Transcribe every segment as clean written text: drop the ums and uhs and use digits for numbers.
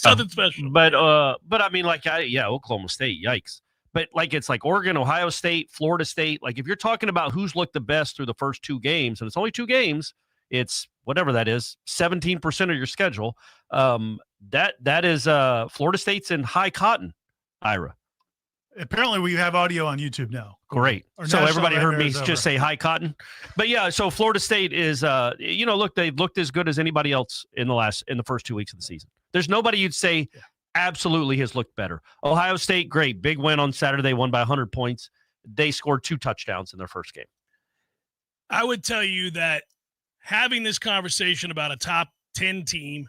Something special. But I mean, like, Oklahoma State, yikes. But like, it's like Oregon, Ohio State, Florida State. Like, if you're talking about who's looked the best through the first 2 games, and it's only 2 games, it's whatever that is, 17% of your schedule. That is Florida State's in high cotton, Ira. Apparently, we have audio on YouTube now. Great. So everybody heard me just say high cotton. But yeah, so Florida State is, look, they've looked as good as anybody else in the first 2 weeks of the season. There's nobody you'd say absolutely has looked better. Ohio State, great. Big win on Saturday, won by 100 points. They scored 2 touchdowns in their first game. I would tell you that having this conversation about a top 10 team,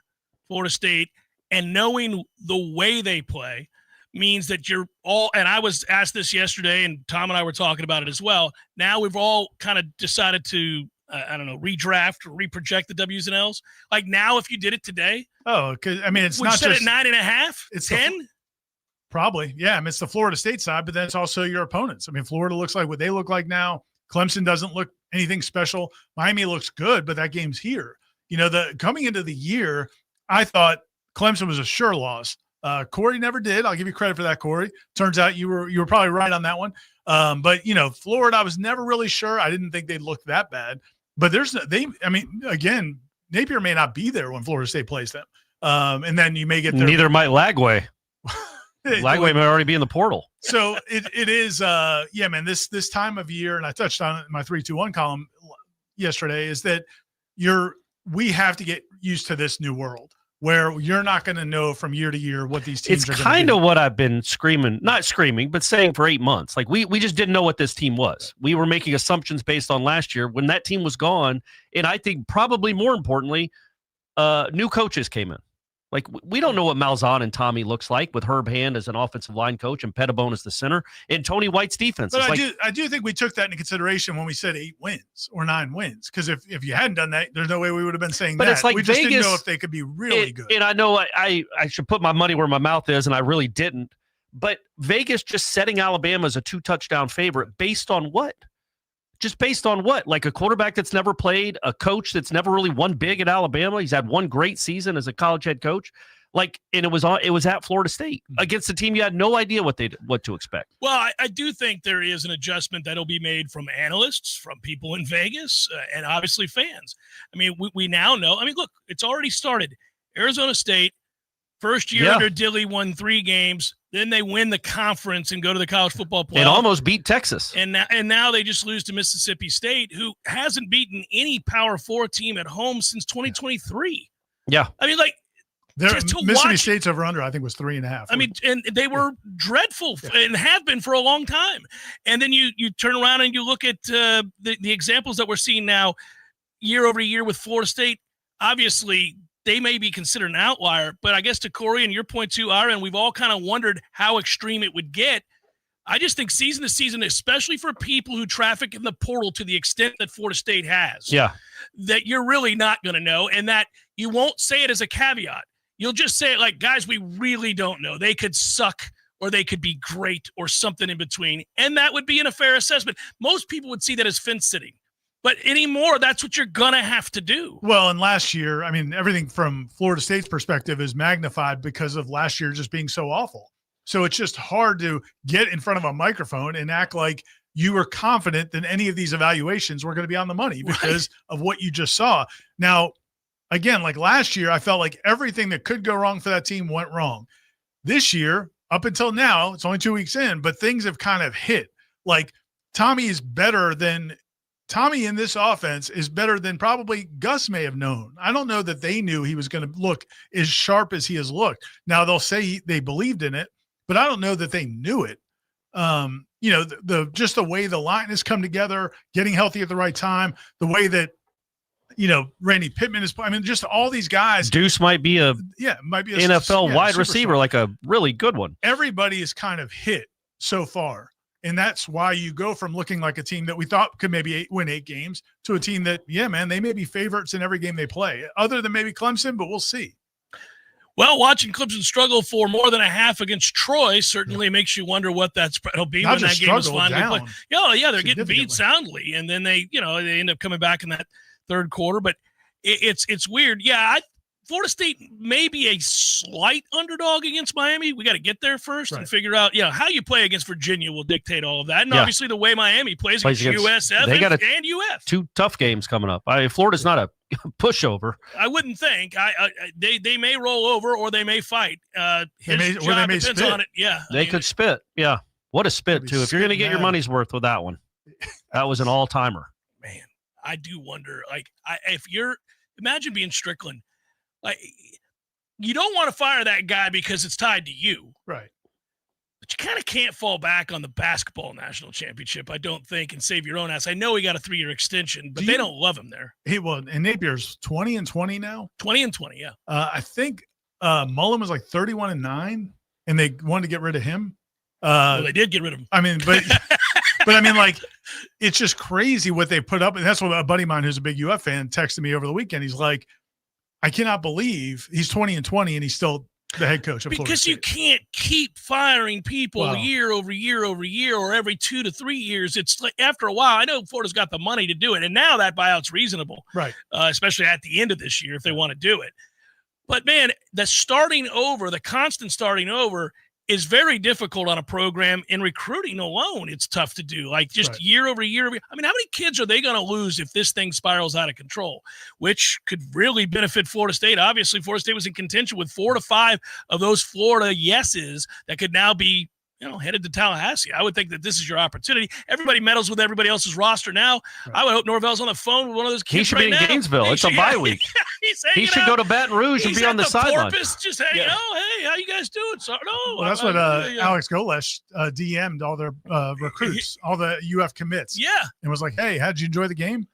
Florida State, and knowing the way they play means that you're all, and I was asked this yesterday, and Tom and I were talking about it as well. Now we've all kind of decided to, redraft or reproject the W's and L's. Like now, if you did it today. Oh, because I mean, it's not set just at 9.5. It's 10. Probably. Yeah. I mean, it's the Florida State side, but then it's also your opponents. I mean, Florida looks like what they look like now. Clemson doesn't look anything special. Miami looks good, but that game's here. Coming into the year, I thought Clemson was a sure loss. Corey never did. I'll give you credit for that, Corey. Turns out you were probably right on that one. But Florida, I was never really sure. I didn't think they'd look that bad. But again, Napier may not be there when Florida State plays them. And then you may get there. Neither might Lagway. Lagway may already be in the portal. So it is, man, this time of year, and I touched on it in my 3-2-1 column yesterday, is that we have to get used to this new world, where you're not going to know from year to year what these teams are going to do. It's kind of what I've been not screaming, but saying for 8 months. Like we just didn't know what this team was. We were making assumptions based on last year when that team was gone. And I think probably more importantly, new coaches came in. Like we don't know what Malzahn and Tommy looks like with Herb Hand as an offensive line coach and Pettibone as the center and Tony White's defense. But I do think we took that into consideration when we said 8 wins or 9 wins. Because if you hadn't done that, there's no way we would have been saying that. But it's like we just Vegas, didn't know if they could be really good. And I know I should put my money where my mouth is, and I really didn't. But Vegas just setting Alabama as a 2-touchdown favorite based on what? Just based on what? Like a quarterback that's never played, a coach that's never really won big at Alabama. He's had one great season as a college head coach. And it was at Florida State against a team you had no idea what to expect. Well, I do think there is an adjustment that'll be made from analysts, from people in Vegas, and obviously fans. I mean, we now know. I mean, look, it's already started. Arizona State, first year under Dilly, won 3 games. Then they win the conference and go to the college football playoff. And almost beat Texas. And now they just lose to Mississippi State, who hasn't beaten any Power 4 team at home since 2023. Yeah. I mean, like, Mississippi State's over-under, I think, was 3.5. I mean, and they were dreadful and have been for a long time. And then you turn around and you look at the examples that we're seeing now year over year with Florida State. Obviously, they may be considered an outlier, but I guess to Corey and your point too, Ira, and we've all kind of wondered how extreme it would get. I just think season to season, especially for people who traffic in the portal to the extent that Florida State has, that you're really not going to know, and that you won't say it as a caveat. You'll just say it like, guys, we really don't know. They could suck or they could be great or something in between. And that would be a fair assessment. Most people would see that as fence sitting. But anymore, that's what you're going to have to do. Well, and last year, I mean, everything from Florida State's perspective is magnified because of last year just being so awful. So it's just hard to get in front of a microphone and act like you were confident that any of these evaluations were going to be on the money because of what you just saw. Now, again, like last year, I felt like everything that could go wrong for that team went wrong. This year, up until now, it's only 2 weeks in, but things have kind of hit. Like Tommy in this offense is better than probably Gus may have known. I don't know that they knew he was going to look as sharp as he has looked. Now they'll say they believed in it, but I don't know that they knew it. Just the way the line has come together, getting healthy at the right time, the way that, Randy Pittman is, just all these guys. Deuce might be a NFL wide receiver, like a really good one. Everybody is kind of hit so far. And that's why you go from looking like a team that we thought could maybe win 8 games to a team that, they may be favorites in every game they play, other than maybe Clemson, but we'll see. Well, watching Clemson struggle for more than a half against Troy certainly makes you wonder what that spread will be when that game is finally played. They're getting beat soundly, and then they end up coming back in that third quarter. But it's weird. Yeah, Florida State may be a slight underdog against Miami. We got to get there first and figure out, how you play against Virginia will dictate all of that. And obviously the way Miami plays against USF and UF. 2 tough games coming up. Florida's not a pushover. I wouldn't think. They may roll over or they may fight. His they job may depends spit. on it. Yeah. They could spit. Yeah. What a spit, too. If you're going to get your money's worth with that one. That was an all-timer. Man, I do wonder, imagine being Strickland. Like, you don't want to fire that guy because it's tied to you. Right. But you kind of can't fall back on the basketball national championship, I don't think, and save your own ass. I know he got a 3-year extension, but they don't love him there. And Napier's 20-20 now. 20-20, yeah. I think Mullen was like 31-9, and they wanted to get rid of him. They did get rid of him. I mean, but but I mean, like, it's just crazy what they put up. And that's what a buddy of mine who's a big UF fan texted me over the weekend. He's like, I cannot believe he's 20-20 and he's still the head coach of Florida because State. You can't keep firing people year over year over year or every 2 to 3 years. It's like after a while, I know Florida's got the money to do it. And now that buyout's reasonable, right? Especially at the end of this year if they want to do it. But man, the constant starting over is very difficult on a program. In recruiting alone, it's tough to do. Like just year over year. I mean, how many kids are they going to lose if this thing spirals out of control, which could really benefit Florida State? Obviously, Florida State was in contention with 4 to 5 of those Florida yeses that could now be, headed to Tallahassee. I would think that this is your opportunity. Everybody meddles with everybody else's roster now. Right. I would hope Norvell's on the phone with one of those kids. He should be in Gainesville. It's a bye week. He should go to Baton Rouge and be on the sideline. Just hanging out. Hey, how you guys doing? So, well, that's what Alex Golesh DM'd all their recruits, all the UF commits. Yeah. And was like, hey, how'd you enjoy the game?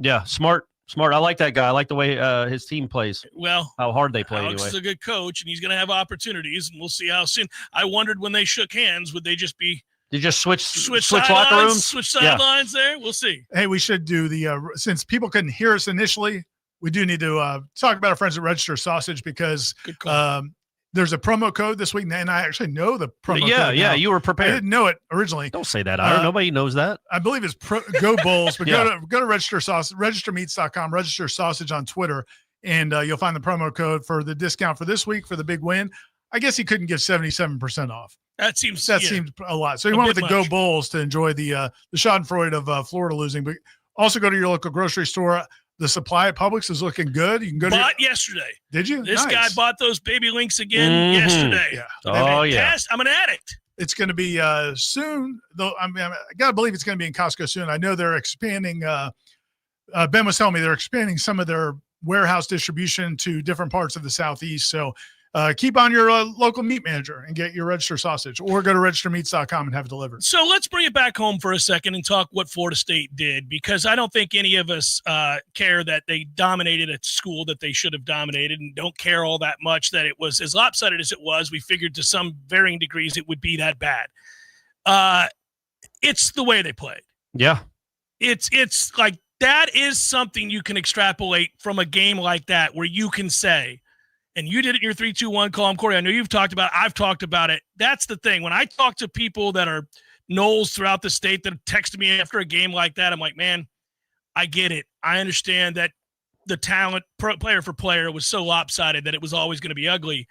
Yeah, smart. I like that guy. I like the way his team plays. Well, how hard they play Alex anyway. is a good coach, and he's going to have opportunities, and we'll see how soon. I wondered when they shook hands, would they just be – They just switch locker rooms? Switch sidelines there? We'll see. Hey, we should do since people couldn't hear us initially, we do need to talk about our friends at Register Sausage because there's a promo code this week, and I actually know the promo code. Yeah, you were prepared. I didn't know it originally. Don't say that, Ira. Nobody knows that. I believe it's Go Bulls, but go to Register Sausage, registermeats.com, Register Sausage on Twitter, and you'll find the promo code for the discount for this week for the big win. I guess he couldn't give 77% off. That seems a lot. So he went with the Go Bulls to enjoy the schadenfreude of Florida losing, but also go to your local grocery store. The supply at Publix is looking good. You can go yesterday. Did you? This guy bought those baby links again yesterday. Yeah. Oh, yeah. I'm an addict. It's going to be soon, though. I got to believe it's going to be in Costco soon. I know they're expanding. Ben was telling me they're expanding some of their warehouse distribution to different parts of the Southeast. So keep on your local meat manager and get your Register Sausage, or go to registermeats.com and have it delivered. So let's bring it back home for a second and talk what Florida State did, because I don't think any of us care that they dominated a school that they should have dominated, and don't care all that much that it was as lopsided as it was. We figured to some varying degrees it would be that bad. It's the way they played. Yeah. It's like that is something you can extrapolate from a game like that, where you can say, and you did it in your 3-2-1 column, Corey. I know you've talked about it. I've talked about it. That's the thing. When I talk to people that are Noles throughout the state that text me after a game like that, I'm like, man, I get it. I understand that the talent player for player was so lopsided that it was always going to be ugly.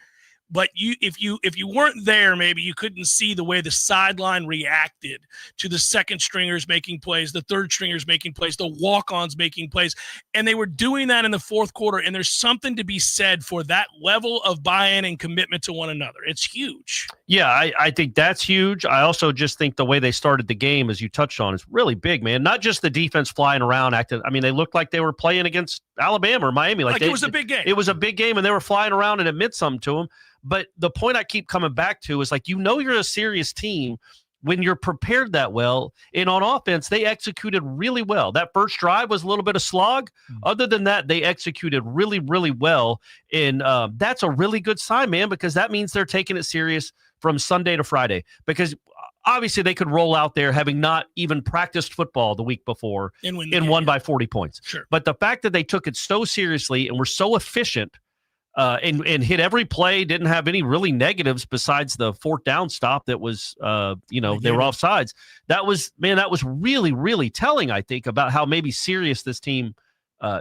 But if you weren't there, maybe you couldn't see the way the sideline reacted to the second stringers making plays, the third stringers making plays, the walk-ons making plays. And they were doing that in the fourth quarter. And there's something to be said for that level of buy-in and commitment to one another. It's huge. Yeah, I think that's huge. I also just think the way they started the game, as you touched on, is really big, man. Not just the defense flying around, acting. I mean, they looked like they were playing against Alabama or Miami. Like it was a big game. It was a big game, and they were flying around, and it meant something to them. But the point I keep coming back to is, like, you're a serious team when you're prepared that well. And on offense, they executed really well. That first drive was a little bit of slog. Other than that, they executed really, really well. And that's a really good sign, man, because that means they're taking it serious from Sunday to Friday. Because obviously they could roll out there having not even practiced football the week before and won by 40 points. Sure. But the fact that they took it so seriously and were so efficient and hit every play, didn't have any really negatives besides the fourth down stop that was, they were offsides. That was really, really telling, I think, about how maybe serious this team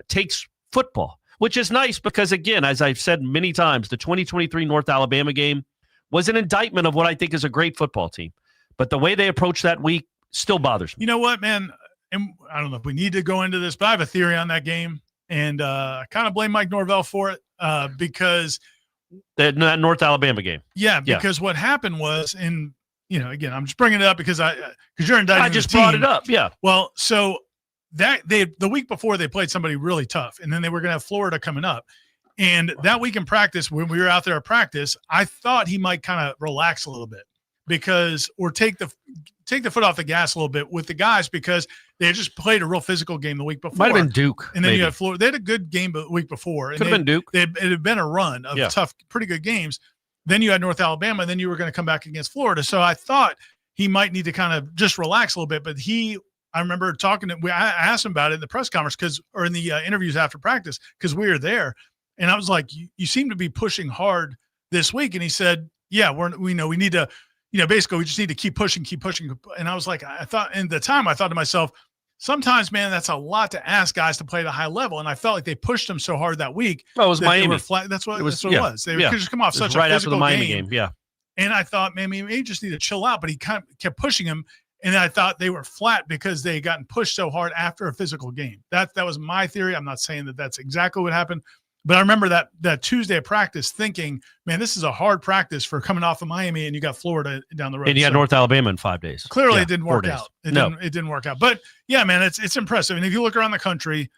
takes football. which is nice because, again, as I've said many times, the 2023 North Alabama game was an indictment of what I think is a great football team. But the way they approach that week still bothers me. You know what, man? And I don't know if we need to go into this, but I have a theory on that game. And I kind of blame Mike Norvell for it because that North Alabama game. Yeah, because what happened was, and again, I'm just bringing it up because you're indicting. I just brought it up. Yeah. Well, so that the week before they played somebody really tough, and then they were going to have Florida coming up. And that week in practice, when we were out there at practice, I thought he might kind of relax a little bit or take the foot off the gas a little bit with the guys because they had just played a real physical game the week before. Might have been Duke. And then you had Florida. They had a good game the week before. Could have been Duke. It had been a run of tough, pretty good games. Then you had North Alabama, and then you were going to come back against Florida. So I thought he might need to kind of just relax a little bit. But I remember talking I asked him about it in the press conference or in the interviews after practice because we were there. And I was like, you seem to be pushing hard this week. And he said, yeah, we need to, basically we just need to keep pushing. And I was like, at the time I thought to myself, sometimes, man, that's a lot to ask guys to play at a high level. And I felt like they pushed them so hard that week. Well, it was Miami. That's what it was. They could just come off such a right physical after the Miami game. Yeah. And I thought, man, maybe he just need to chill out. But he kind of kept pushing him. And I thought they were flat because they had gotten pushed so hard after a physical game. That was my theory. I'm not saying that that's exactly what happened. But I remember that Tuesday of practice thinking, man, this is a hard practice for coming off of Miami, and you got Florida down the road. And you had North Alabama in 5 days. Clearly, it didn't work out. It didn't work out. But, yeah, man, it's impressive. And if you look around the country,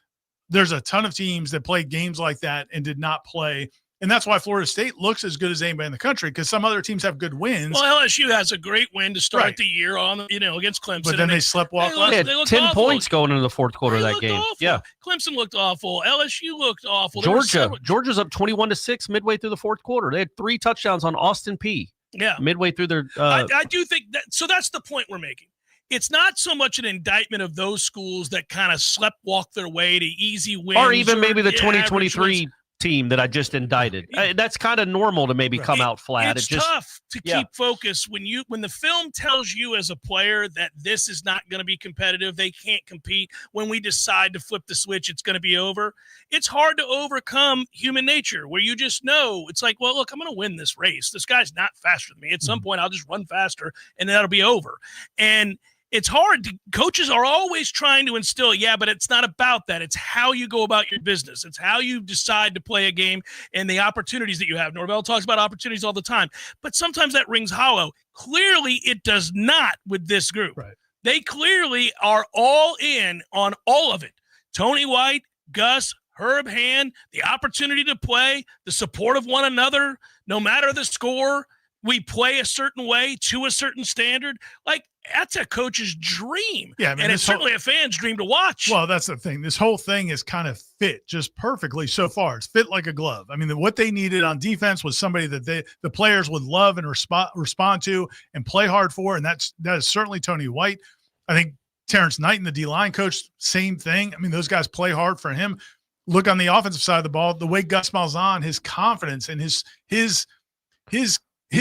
there's a ton of teams that played games like that and did not play. And that's why Florida State looks as good as anybody in the country because some other teams have good wins. Well, LSU has a great win to start the year against Clemson. But then they sleptwalk. They had 10 points going into the fourth quarter of that game. Awful. Yeah. Clemson looked awful. LSU looked awful. Georgia's up 21-6 midway through the fourth quarter. They had 3 touchdowns on Austin Peay. Yeah. Midway through their I do think that – so that's the point we're making. It's not so much an indictment of those schools that kind of sleptwalk their way to easy wins. Or even maybe the 2023 team that I just indicted. That's kind of normal to maybe come out flat. It's tough to keep focus when the film tells you as a player that this is not going to be competitive, they can't compete. When we decide to flip the switch, it's going to be over. It's hard to overcome human nature where you just know it's like, well, look, I'm going to win this race. This guy's not faster than me. At some point, I'll just run faster and that'll be over. And it's hard. Coaches are always trying to instill, but it's not about that. It's how you go about your business. It's how you decide to play a game and the opportunities that you have. Norvell talks about opportunities all the time, but sometimes that rings hollow. Clearly, it does not with this group. Right. They clearly are all in on all of it. Tony White, Gus, Herb Hand, the opportunity to play, the support of one another, no matter the score, we play a certain way to a certain standard. Like, that's a coach's dream. Yeah, I mean, and it's certainly a fan's dream to watch. Well, that's the thing. This whole thing is kind of fit just perfectly so far. It's fit like a glove. I mean, what they needed on defense was somebody that the players would love and respond to and play hard for, and that is certainly Tony White. I think Terrence Knight and the D-line coach, same thing. I mean, those guys play hard for him. Look on the offensive side of the ball, the way Gus Malzahn, his confidence and his he's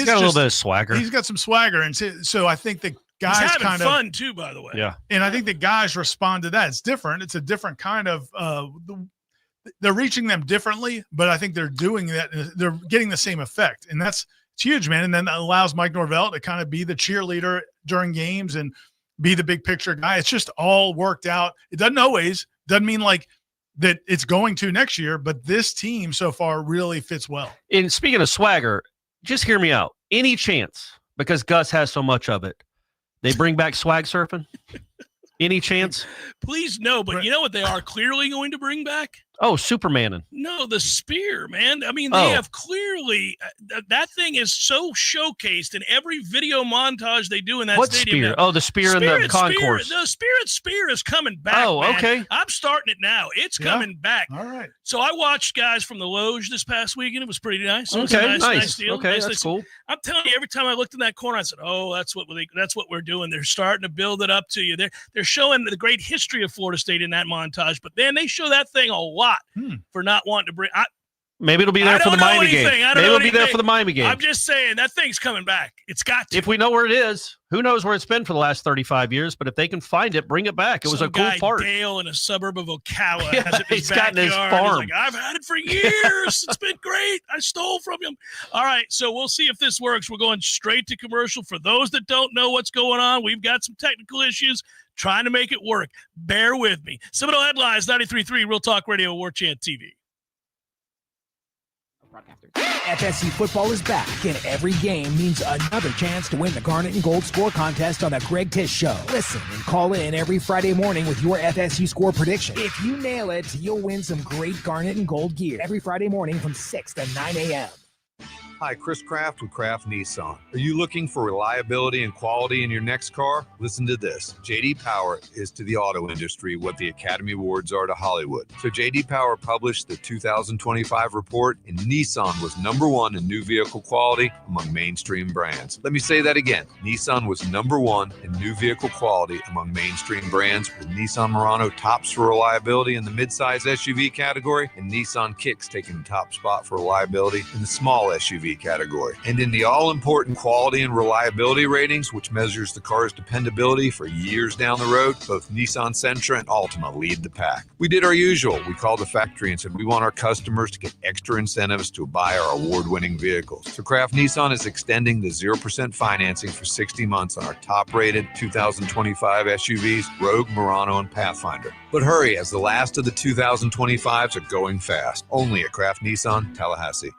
got a little bit of swagger. He's got some swagger, and so I think the guys he's having kind fun too, by the way. Yeah, and I think the guys respond to that. It's different. It's a different kind of. They're reaching them differently, but I think they're doing that. They're getting the same effect, and it's huge, man. And then that allows Mike Norvell to kind of be the cheerleader during games and be the big picture guy. It's just all worked out. It doesn't mean like that it's going to next year, but this team so far really fits well. And speaking of swagger, just hear me out. Any chance, because Gus has so much of it, they bring back swag surfing? Any chance? Please no, but you know what they are clearly going to bring back? Oh, Supermanin. No, the spear, man. I mean, they have clearly that thing is so showcased in every video montage they do in that stadium. Spear? Oh, the spear in the concourse. The Spirit Spear is coming back. Oh, man. okay. I'm starting it now. It's coming back. All right. So I watched guys from the Loge this past weekend. It was pretty nice. It was Okay, a nice deal. Okay, that's cool. I'm telling you, every time I looked in that corner, I said, "Oh, that's what we're doing." They're starting to build it up to you. They're showing the great history of Florida State in that montage, but then they show that thing a lot for not wanting to bring. Maybe it'll be there for the Miami game. Maybe it'll be there for the Miami game. I'm just saying that thing's coming back. It's got to. If we know where it is, who knows where it's been for the last 35 years? But if they can find it, bring it back. It was a cool part. Dale in a suburb of Ocala Yeah, has it in his he's got it in his backyard. farm. He's like, I've had it for years. It's been great. I stole from him. All right, so we'll see if this works. We're going straight to commercial. For those that don't know what's going on, we've got some technical issues trying to make it work. Bear with me. Seminole Headlines, 93.3 Real Talk Radio, Warchant TV. FSU football is back, and every game means another chance to win the Garnet and Gold Score Contest on the Greg Tish Show. Listen and call in every Friday morning with your FSU score prediction. If you nail it, you'll win some great Garnet and Gold gear every Friday morning from 6 to 9 a.m. Hi, Chris Kraft with Kraft Nissan. Are you looking for reliability and quality in your next car? Listen to this. J.D. Power is to the auto industry what the Academy Awards are to Hollywood. So J.D. Power published the 2025 report, and Nissan was #1 in new vehicle quality among mainstream brands. Let me say that again. Nissan was #1 in new vehicle quality among mainstream brands, with Nissan Murano tops for reliability in the midsize SUV category, and Nissan Kicks taking the top spot for reliability in the small SUV category. And in the all-important quality and reliability ratings, which measures the car's dependability for years down the road, both Nissan Sentra and Altima lead the pack. We did our usual. We called the factory and said we want our customers to get extra incentives to buy our award-winning vehicles. So Kraft Nissan is extending the 0% financing for 60 months on our top-rated 2025 SUVs, Rogue, Murano, and Pathfinder. But hurry, as the last of the 2025s are going fast. Only at Kraft Nissan, Tallahassee.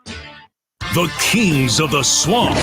The Kings of the Swamp.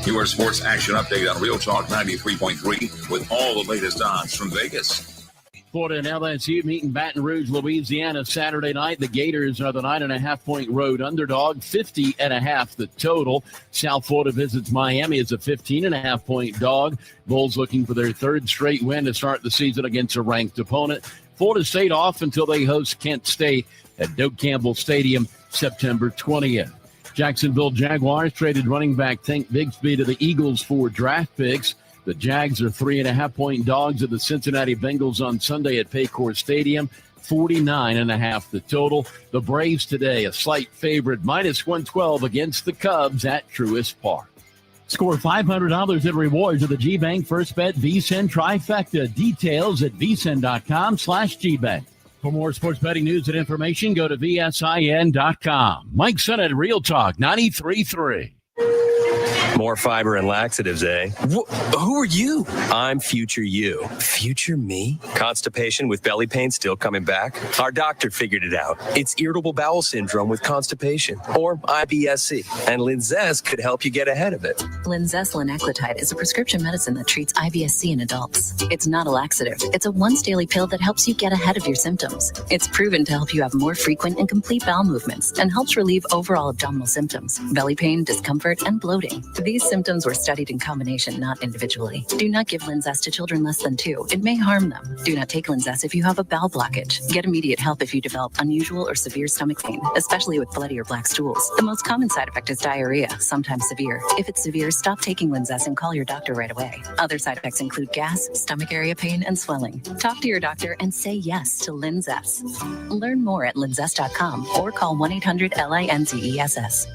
Your sports action update on Real Talk 93.3 with all the latest odds from Vegas. Florida and LSU meet in Baton Rouge, Louisiana, Saturday night. The Gators are the 9.5-point road underdog, 50.5 the total. South Florida visits Miami as a 15.5-point dog. Bulls looking for their third straight win to start the season against a ranked opponent. Florida State off until they host Kent State at Doak Campbell Stadium September 20th. Jacksonville Jaguars traded running back Tank Bigsby to the Eagles for draft picks. The Jags are 3.5-point dogs of the Cincinnati Bengals on Sunday at Paycor Stadium, 49.5 the total. The Braves today a slight favorite, -112 against the Cubs at Truist Park. Score $500 in rewards with the G-Bank First Bet VSiN Trifecta. Details at vsin.com/GBank. For more sports betting news and information, go to vsin.com. Mike Sennett, Real Talk 93.3. More fiber and laxatives, eh? Who are you? I'm future you. Future me? Constipation with belly pain still coming back? Our doctor figured it out. It's irritable bowel syndrome with constipation, or IBS-C, and Linzess could help you get ahead of it. Linzess linaclotide is a prescription medicine that treats IBS-C in adults. It's not a laxative. It's a once-daily pill that helps you get ahead of your symptoms. It's proven to help you have more frequent and complete bowel movements and helps relieve overall abdominal symptoms, belly pain, discomfort, and bloating. These symptoms were studied in combination, not individually. Do not give Linzess to children less than 2. It may harm them. Do not take Linzess if you have a bowel blockage. Get immediate help if you develop unusual or severe stomach pain, especially with bloody or black stools. The most common side effect is diarrhea, sometimes severe. If it's severe, stop taking Linzess and call your doctor right away. Other side effects include gas, stomach area pain, and swelling. Talk to your doctor and say yes to Linzess. Learn more at linzess.com or call 1-800-LINZESS.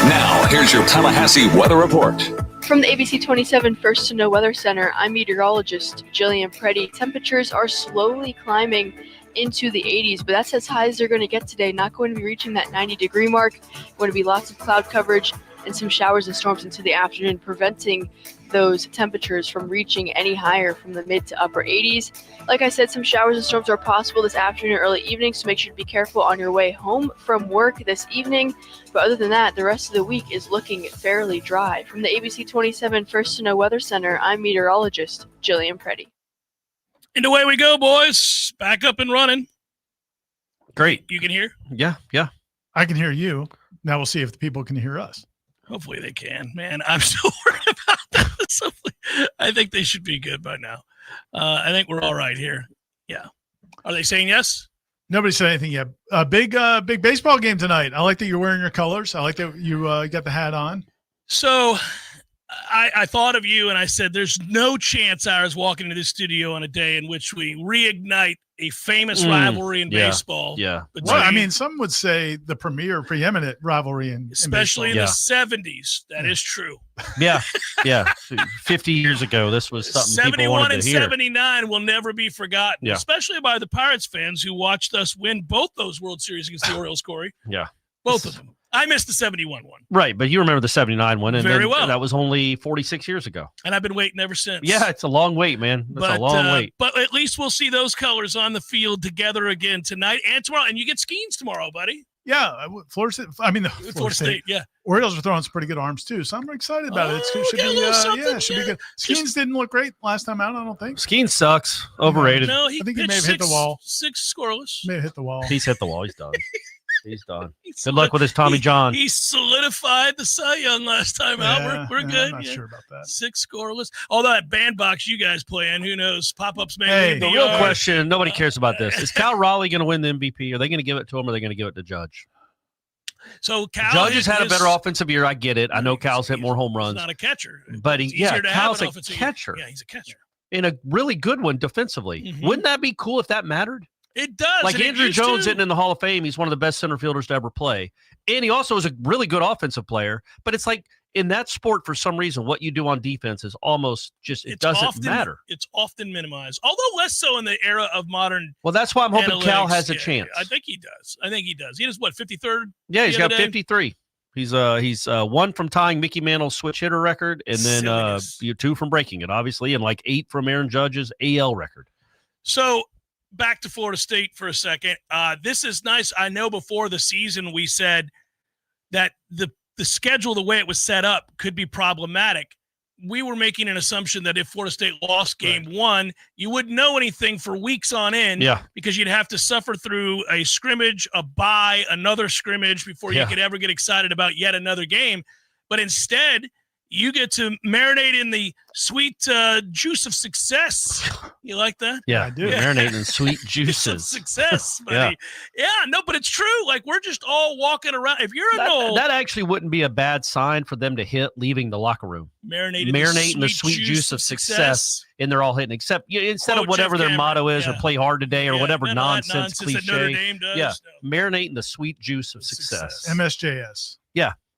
Now, here's your Tallahassee weather report. From the ABC 27 First to Know Weather Center, I'm meteorologist Jillian Preddy. Temperatures are slowly climbing into the 80s, but that's as high as they're going to get today. Not going to be reaching that 90-degree mark. Going to be lots of cloud coverage and some showers and storms into the afternoon, preventing those temperatures from reaching any higher from the mid to upper 80s. Like I said, some showers and storms are possible this afternoon or early evening, so make sure to be careful on your way home from work this evening. But other than that, the rest of the week is looking fairly dry. From the ABC 27 First to Know Weather Center, I'm meteorologist Jillian Preddy. And away we go, boys. Back up and running. Great. You can hear? Yeah. I can hear you. Now we'll see if the people can hear us. Hopefully they can. Man, I'm so worried about that. I think they should be good by now. I think we're all right here. Yeah. Are they saying yes? Nobody said anything yet. Big baseball game tonight. I like that you're wearing your colors. I like that you got the hat on. So I thought of you and I said, there's no chance I was walking into this studio on a day in which we reignite a famous rivalry in baseball. Yeah. Well, I mean, some would say the preeminent rivalry especially in the the 70s. That is true. Yeah. 50 years ago, this was something people wanted to hear. 71 and 79 will never be forgotten, especially by the Pirates fans who watched us win both those World Series against the Orioles, Corey. Yeah. Both of them. I missed the 71 one. Right, but you remember the 79 one. And very well. That was only 46 years ago. And I've been waiting ever since. Yeah, it's a long wait, man. That's a long wait. But at least we'll see those colors on the field together again tonight and tomorrow. And you get Skeens tomorrow, buddy. Yeah, Florida State. Yeah. Orioles are throwing some pretty good arms, too. So I'm excited about it. It should be good. Skeens didn't look great last time out, I don't think. Skeens sucks. Overrated. No, I think he may have hit the wall. 6 scoreless. May have hit the wall. He's hit the wall. He's done. He's done. Good luck with his Tommy John. He solidified the Cy Young last time out. We're good. I'm not sure about that. 6 scoreless. Although that bandbox you guys play in, who knows? Pop-ups may Hey, the real question, nobody cares about this. Is Cal Raleigh going to win the MVP? Are they going to give it to him or are they going to give it to Judge? So Cal Judge has had a better offensive year. I get it. I know Cal's hit more home runs. He's not a catcher. But Cal's a catcher. Yeah, he's a catcher. And a really good one defensively. Mm-hmm. Wouldn't that be cool if that mattered? It does. Like Andrew Jones isn't in the Hall of Fame. He's one of the best center fielders to ever play. And he also is a really good offensive player. But it's like in that sport, for some reason, what you do on defense is almost just, it doesn't matter. It's often minimized, although less so in the era of modern. Well, that's why I'm hoping Cal has a yeah, chance. I think he does. He has what, 53rd? Yeah, he's got 53. He's 1 from tying Mickey Mantle's switch hitter record, and then 2 from breaking it, obviously, and like 8 from Aaron Judge's AL record. So back to Florida State for a second. This is nice. I know before the season we said that the schedule, the way it was set up, could be problematic. We were making an assumption that if Florida State lost game 1, you wouldn't know anything for weeks on end because you'd have to suffer through a scrimmage, a bye, another scrimmage before you could ever get excited about yet another game. But instead, you get to marinate in the sweet juice of success. You like that? Yeah, I do. Marinate in sweet juices. Success, buddy. No, but it's true. Like, we're just all walking around. If you're an old... That actually wouldn't be a bad sign for them to hit leaving the locker room. Marinate in the sweet juice of success. And they're all hitting, except instead of whatever their motto is or play hard today or whatever nonsense cliche. That Notre Dame does. Marinate in the sweet juice of success. MSJS.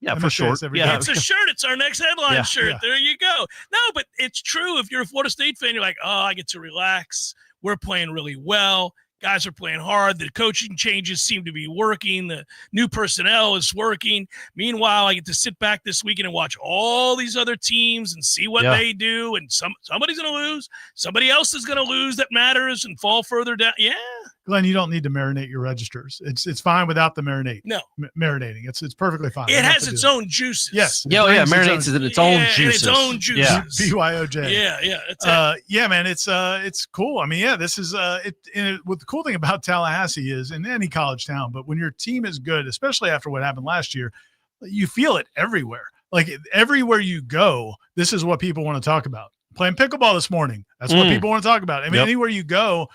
Yeah, for sure. Yeah, it's a shirt. It's our next headline shirt. Yeah. There you go. No, but it's true. If you're a Florida State fan, you're like, oh, I get to relax. We're playing really well. Guys are playing hard. The coaching changes seem to be working. The new personnel is working. Meanwhile, I get to sit back this weekend and watch all these other teams and see what they do. And somebody's going to lose. Somebody else is going to lose that matters and fall further down. Yeah. Glenn, you don't need to marinate your registers. It's fine without the marinate. No. Marinating. It's perfectly fine. It has its own juices. Yes. Marinates in its own juices. Its own juices. Yeah. BYOJ. Yeah. That's man, it's cool. I mean, this is what the cool thing about Tallahassee is, in any college town, but when your team is good, especially after what happened last year, you feel it everywhere. Like everywhere you go, this is what people want to talk about. Playing pickleball this morning. That's what people want to talk about. I mean, anywhere you go,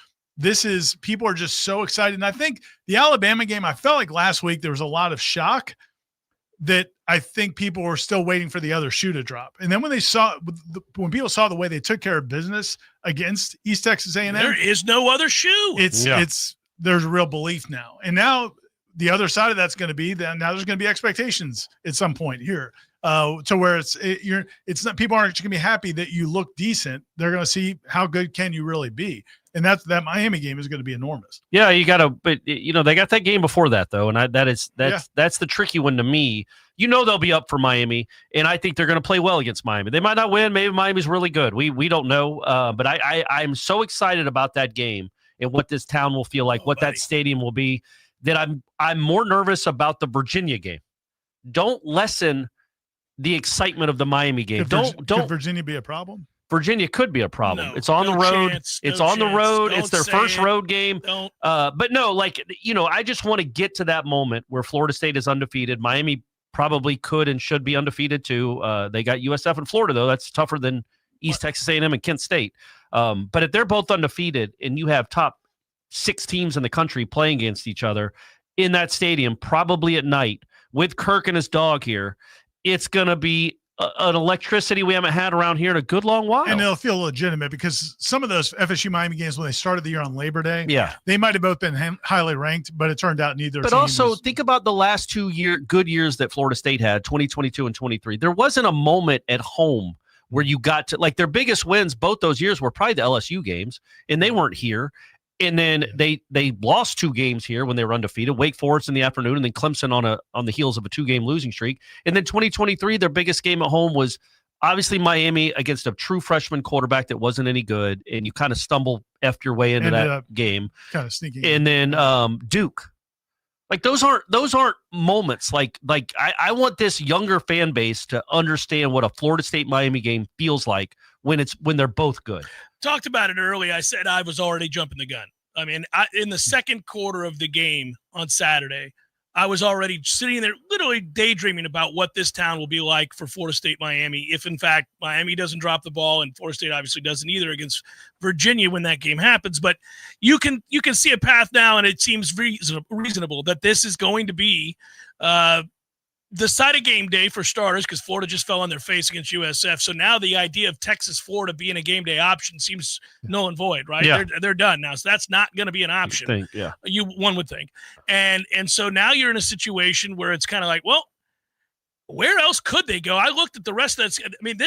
people are just so excited. And I think the Alabama game, I felt like last week there was a lot of shock that I think people were still waiting for the other shoe to drop. And then when when people saw the way they took care of business against East Texas A&M, there is no other shoe. There's real belief now. And now the other side of that's going to be that now there's going to be expectations at some point here. To where it's not, people aren't going to be happy that you look decent. They're going to see how good can you really be. And that Miami game is going to be enormous. Yeah, you got to, but they got that game before that though. And that's the tricky one to me. They'll be up for Miami, and I think they're going to play well against Miami. They might not win. Maybe Miami's really good. We don't know. But I'm so excited about that game and what this town will feel like, that stadium will be, that I'm more nervous about the Virginia game. Don't lessen the excitement of the Miami game. Could Virginia be a problem? Virginia could be a problem. It's on the road. It's on the road. It's their first road game. But no, I just want to get to that moment where Florida State is undefeated. Miami probably could and should be undefeated too. They got USF and Florida though. That's tougher than East Texas A&M and Kent State. But if they're both undefeated and you have top 6 teams in the country playing against each other in that stadium, probably at night with Kirk and his dog here, it's going to be an electricity we haven't had around here in a good long while. And it'll feel legitimate because some of those FSU Miami games when they started the year on Labor Day, yeah, they might have both been highly ranked, but it turned out neither. But team also was, think about the last 2 good years that Florida State had, 2022 and 23. There wasn't a moment at home where you got to, like, their biggest wins both those years were probably the LSU games, and they weren't here. And then they lost 2 games here when they were undefeated. Wake Forest in the afternoon, and then Clemson on the heels of a 2-game losing streak. And then 2023, their biggest game at home was obviously Miami against a true freshman quarterback that wasn't any good, and you kind of stumble effed your way into that game. Kind of sneaking. And then Duke. Like those aren't moments. Like I want this younger fan base to understand what a Florida State Miami game feels like when they're both good. Talked about it early. I said I was already jumping the gun. I mean, in the second quarter of the game on Saturday, I was already sitting there literally daydreaming about what this town will be like for Florida State Miami if, in fact, Miami doesn't drop the ball, and Florida State obviously doesn't either against Virginia when that game happens. But you can see a path now, and it seems reasonable that this is going to be the side of game day for starters, because Florida just fell on their face against USF. So now the idea of Texas-Florida being a game day option seems null and void, right? Yeah. They're done now. So that's not going to be an option. One would think. And so now you're in a situation where it's kind of like, well, where else could they go? I looked at the rest of that. I mean,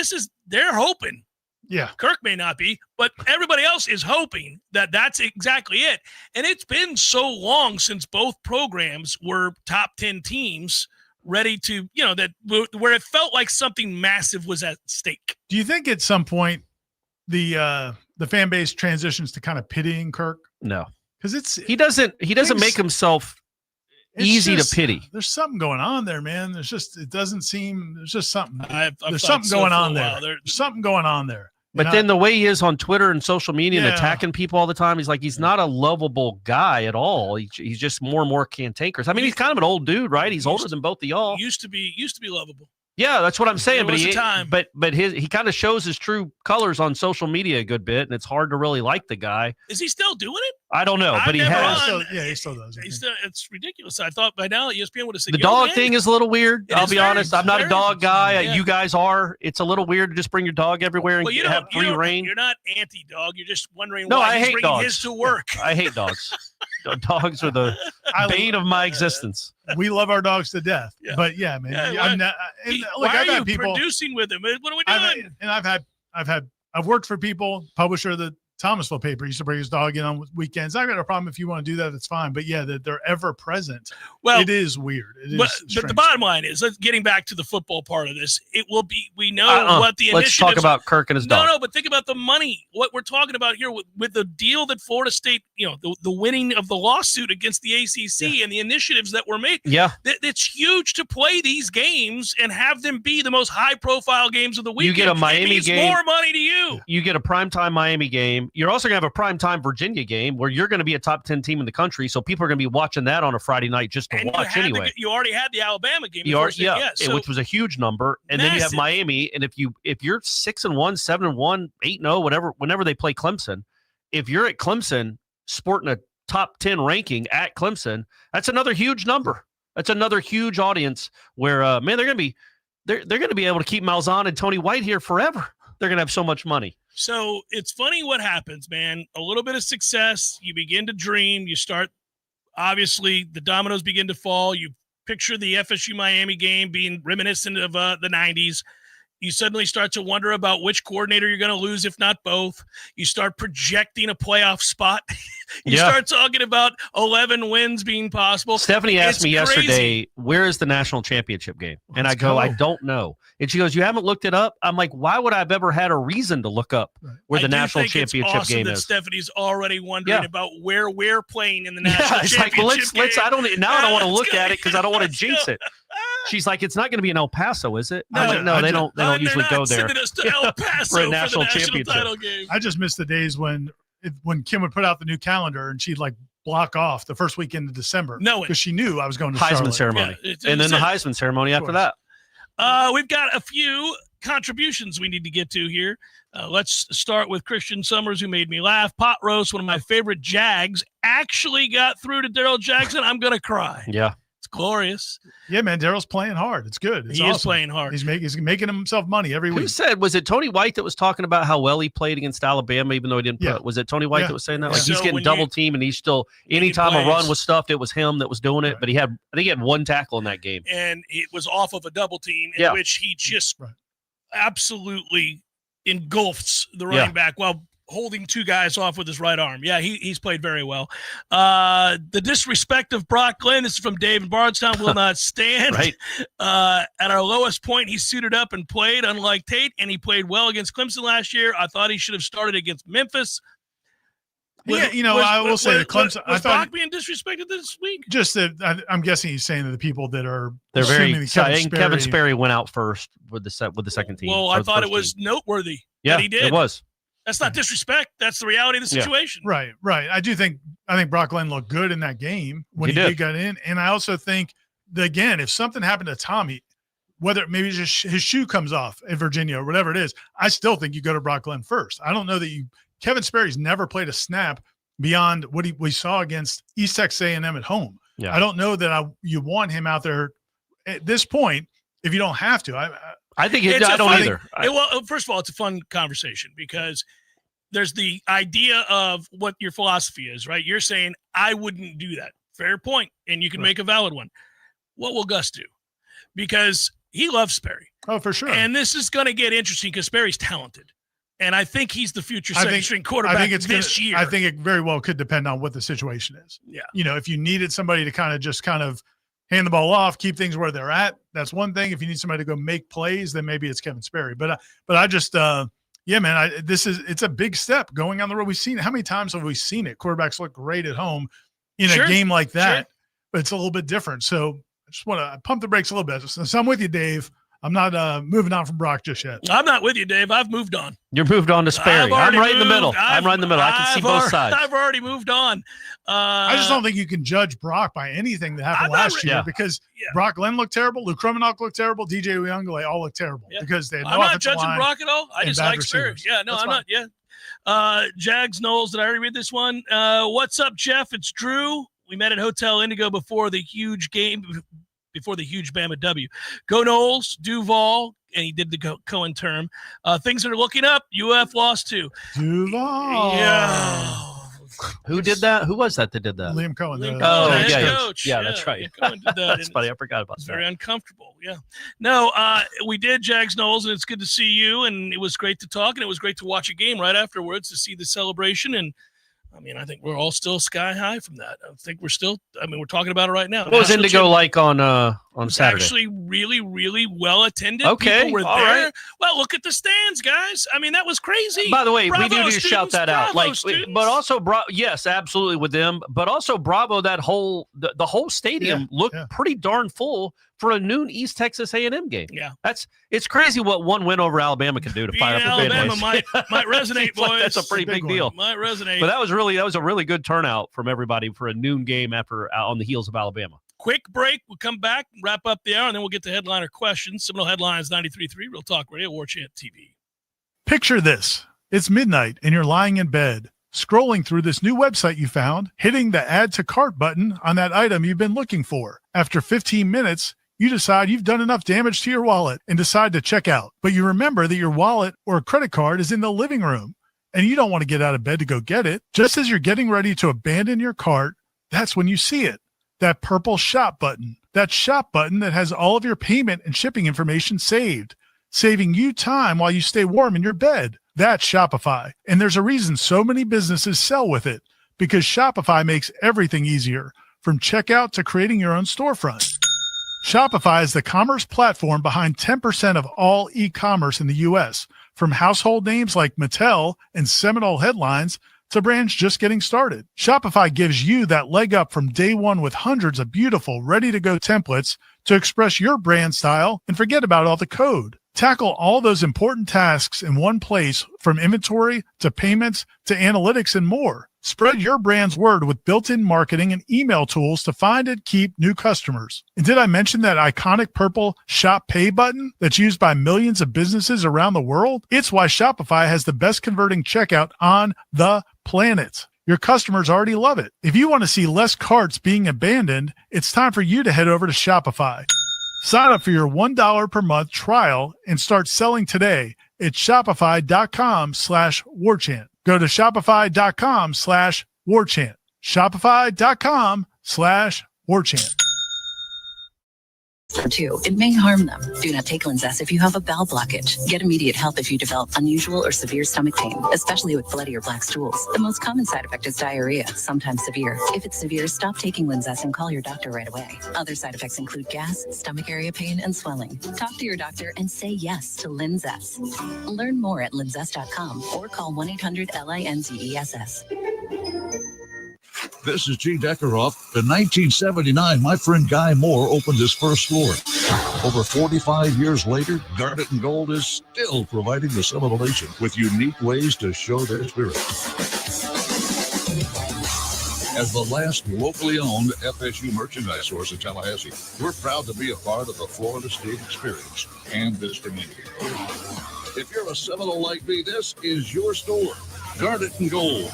they're hoping. Yeah. Kirk may not be, but everybody else is hoping that that's exactly it. And it's been so long since both programs were top 10 teams ready to, that where it felt like something massive was at stake. Do you think at some point the fan base transitions to kind of pitying Kirk? No, because he doesn't make himself easy to pity. There's something going on there, man. There's just something. There's something so going on for a there. while. There's something going on there. But then the way he is on Twitter and social media and attacking people all the time, he's not a lovable guy at all. He's just more and more cantankerous. I mean, he's kind of an old dude, right? He's older than both of y'all. Used to be lovable. Yeah, that's what I'm saying. There was a time. But he kind of shows his true colors on social media a good bit, and it's hard to really like the guy. Is he still doing it? I don't know, but he has. He still does. It's ridiculous. I thought by now ESPN would have said the dog thing is a little weird. I'll be honest. I'm not a dog guy. Yeah. You guys are. It's a little weird to just bring your dog everywhere and have free reign. You're not anti-dog. You're just wondering why I he's hate bringing dogs. his to work. I hate dogs. Dogs are the bane of my existence. We love our dogs to death. Yeah. But yeah, man. Why are you producing with him? What are we doing? I've worked for people, publisher of the Thomasville paper used to bring his dog in on weekends. I got no problem if you want to do that. It's fine. But yeah, that they're ever present. Well, it is weird. But the bottom line is, getting back to the football part of this, it will be. We know what the let's talk about Kirk and his dog. No, but think about the money. What we're talking about here with the deal that Florida State, the winning of the lawsuit against the ACC and the initiatives that were made. Yeah, it's huge to play these games and have them be the most high-profile games of the weekend. You get a Miami game. More money to you. You get a primetime Miami game. You're also going to have a primetime Virginia game where you're going to be a top 10 team in the country. So people are going to be watching that on a Friday night just to watch anyway. You already had the Alabama game. Which was a huge number. And then you have Miami. And if you're 6-1, 7-1, 8-0, whenever they play Clemson, if you're at Clemson sporting a top 10 ranking at Clemson, that's another huge number. That's another huge audience where, they're going to be able to keep Malzahn and Tony White here forever. They're going to have so much money. So it's funny what happens, man. A little bit of success, you begin to dream. You start, obviously, the dominoes begin to fall. You picture the FSU Miami game being reminiscent of the 90s. You suddenly start to wonder about which coordinator you're going to lose, if not both. You start projecting a playoff spot. You start talking about 11 wins being possible. Stephanie asked me yesterday, where is the national championship game? And I go, I don't know. And she goes, you haven't looked it up? I'm like, why would I have ever had a reason to look up where the national championship game is? Stephanie's already wondering about where we're playing in the national championship game. Let's. I don't want to look at it because I don't want to jinx it. She's like, it's not going to be in El Paso, is it? I'm like, no, they don't usually go there to El Paso for a national championship title game. I just miss the days when Kim would put out the new calendar and she'd block off the first weekend of December because she knew I was going to Heisman Charlotte. ceremony, and then the Heisman ceremony after that. We've got a few contributions we need to get to here. Let's start with Christian Summers, who made me laugh. Pot roast, one of my favorite Jags, actually got through to Daryl Jackson. I'm going to cry. Yeah. It's glorious. Yeah, man, Daryl's playing hard. It's good. It's He awesome. is playing hard. He's making himself money every Who week. said, was it Tony White that was talking about how well he played against Alabama, even though he didn't Yeah. was it Tony White Yeah. that was saying that? Yeah. Like he's So getting when double you- teamed and he's still, anytime a run was stuffed, it was him that was doing it. Right. But I think he had one tackle in that game. And it was off of a double team in Yeah. which he just Right. absolutely engulfs the running back while holding two guys off with his right arm. Yeah, he's played very well. The disrespect of Brock Glenn, this is from Dave in Bardstown, will not stand. Right. At our lowest point, he suited up and played, unlike Tate, and he played well against Clemson last year. I thought he should have started against Memphis. I will say that Clemson. I Was thought Brock being disrespected this week? just that I'm guessing he's saying that the people that are They're very assuming that Kevin Sperry went out first with the second team. Well, or I the thought it first was team. noteworthy Yeah, that he did. it was. That's not disrespect. That's the reality of the Yeah. situation. Right. I think Brock Glenn looked good in that game when He he did. did get in, and I also think that, again, if something happened to Tommy, whether maybe just his shoe comes off in Virginia or whatever it is, I still think you go to Brock Glenn first. I don't know that Kevin Sperry's never played a snap beyond what we saw against East Texas A&M at home. Yeah. I don't know that you want him out there at this point if you don't have to. I think It's I a don't fun- either. Well, first of all, it's a fun conversation because there's the idea of what your philosophy is, right? You're saying, I wouldn't do that. Fair point. And you can make a valid one. What will Gus do? Because he loves Sperry. Oh, for sure. And this is going to get interesting because Sperry's talented. And I think he's the future second string quarterback this year. I think it very well could depend on what the situation is. Yeah. If you needed somebody to kind of hand the ball off, keep things where they're at, that's one thing. If you need somebody to go make plays, then maybe it's Kevin Sperry. But I just it's a big step going on the road. We've seen it. How many times have we seen it? Quarterbacks look great at home in a game like that, but it's a little bit different. So I just want to pump the brakes a little bit. So I'm with you, Dave. I'm not moving on from Brock just yet. I'm not with you, Dave. I've moved on. You're moved on to Sperry. I'm right in the middle. I'm right in the middle. I can see both sides. I've already moved on. I just don't think you can judge Brock by anything that happened last year because Brock Glenn looked terrible, Luke Kromenhoek looked terrible, DJ Uyunglele all looked terrible because they had no I'm not offensive judging line Brock at all. I just like Sperry. receivers. Yeah, no, That's I'm fine. not. Yeah. Jags Knowles, did I already read this one? What's up, Jeff? It's Drew. We met at Hotel Indigo before the huge game, before the huge Bama W. Go Knowles, Duval, and he did the Cohen term. Things are looking up. UF lost too. Duval. Yeah. Who did that? Who was that did that? Liam Cohen. Liam the Cohen, head head yeah. coach. Yeah, that's right. Liam Cohen did that. That's funny. I forgot about It's that. very uncomfortable. Yeah. No, we did Jags Knowles, and it's good to see you. And it was great to talk, and it was great to watch a game right afterwards to see the celebration. And I mean, I think we're all still sky high from that. I think we're talking about it right now. What was National Indigo like on It's Saturday? actually really, really well attended. Okay, People were all there. right. Well, look at the stands, guys. I mean, that was crazy. By the way, Bravo, we do need to shout students. that out. Bravo, Like, students. but also, yes, absolutely with them. But also, Bravo. That whole the whole stadium looked pretty darn full for a noon East Texas A&M game. Yeah, it's crazy what one win over Alabama can do to Being fire up the Alabama fan base. might resonate, boys. That's a pretty big deal. Might resonate. But that was a really good turnout from everybody for a noon game after on the heels of Alabama. Quick break. We'll come back, wrap up the hour, and then we'll get to headliner questions. Seminole Headlines 93.3 Real Talk Radio, Warchant TV. Picture this. It's midnight and you're lying in bed, scrolling through this new website you found, hitting the add to cart button on that item you've been looking for. After 15 minutes, you decide you've done enough damage to your wallet and decide to check out. But you remember that your wallet or credit card is in the living room and you don't want to get out of bed to go get it. Just as you're getting ready to abandon your cart, that's when you see it. That purple shop button. That shop button that has all of your payment and shipping information saved, saving you time while you stay warm in your bed. That's Shopify. And there's a reason so many businesses sell with it, because Shopify makes everything easier, from checkout to creating your own storefront. Shopify is the commerce platform behind 10% of all e-commerce in the U.S., from household names like Mattel and Seminole Headlines to brands just getting started. Shopify gives you that leg up from day one with hundreds of beautiful, ready-to-go templates to express your brand style and forget about all the code. Tackle all those important tasks in one place, from inventory to payments to analytics and more. Spread your brand's word with built-in marketing and email tools to find and keep new customers. And did I mention that iconic purple Shop Pay button that's used by millions of businesses around the world? It's why Shopify has the best converting checkout on the planet. Your customers already love it. If you want to see less carts being abandoned, it's time for you to head over to Shopify. Sign up for your $1 per month trial and start selling today at shopify.com/warchant. Go to shopify.com/warchant. Shopify.com/warchant. For 2, it may harm them. Do not take Linzess if you have a bowel blockage. Get immediate help if you develop unusual or severe stomach pain, especially with bloody or black stools. The most common side effect is diarrhea, sometimes severe. If it's severe, stop taking Linzess and call your doctor right away. Other side effects include gas, stomach area pain, and swelling. Talk to your doctor and say yes to Linzess. Learn more at linzess.com or call 1-800-LINZESS. This is G. Deckeroff. In 1979, my friend Guy Moore opened his first store. Over 45 years later, Garnet and Gold is still providing the Seminole Nation with unique ways to show their spirit. As the last locally owned FSU merchandise source in Tallahassee, we're proud to be a part of the Florida State experience and this community. If you're a Seminole like me, this is your store. Garnet and Gold.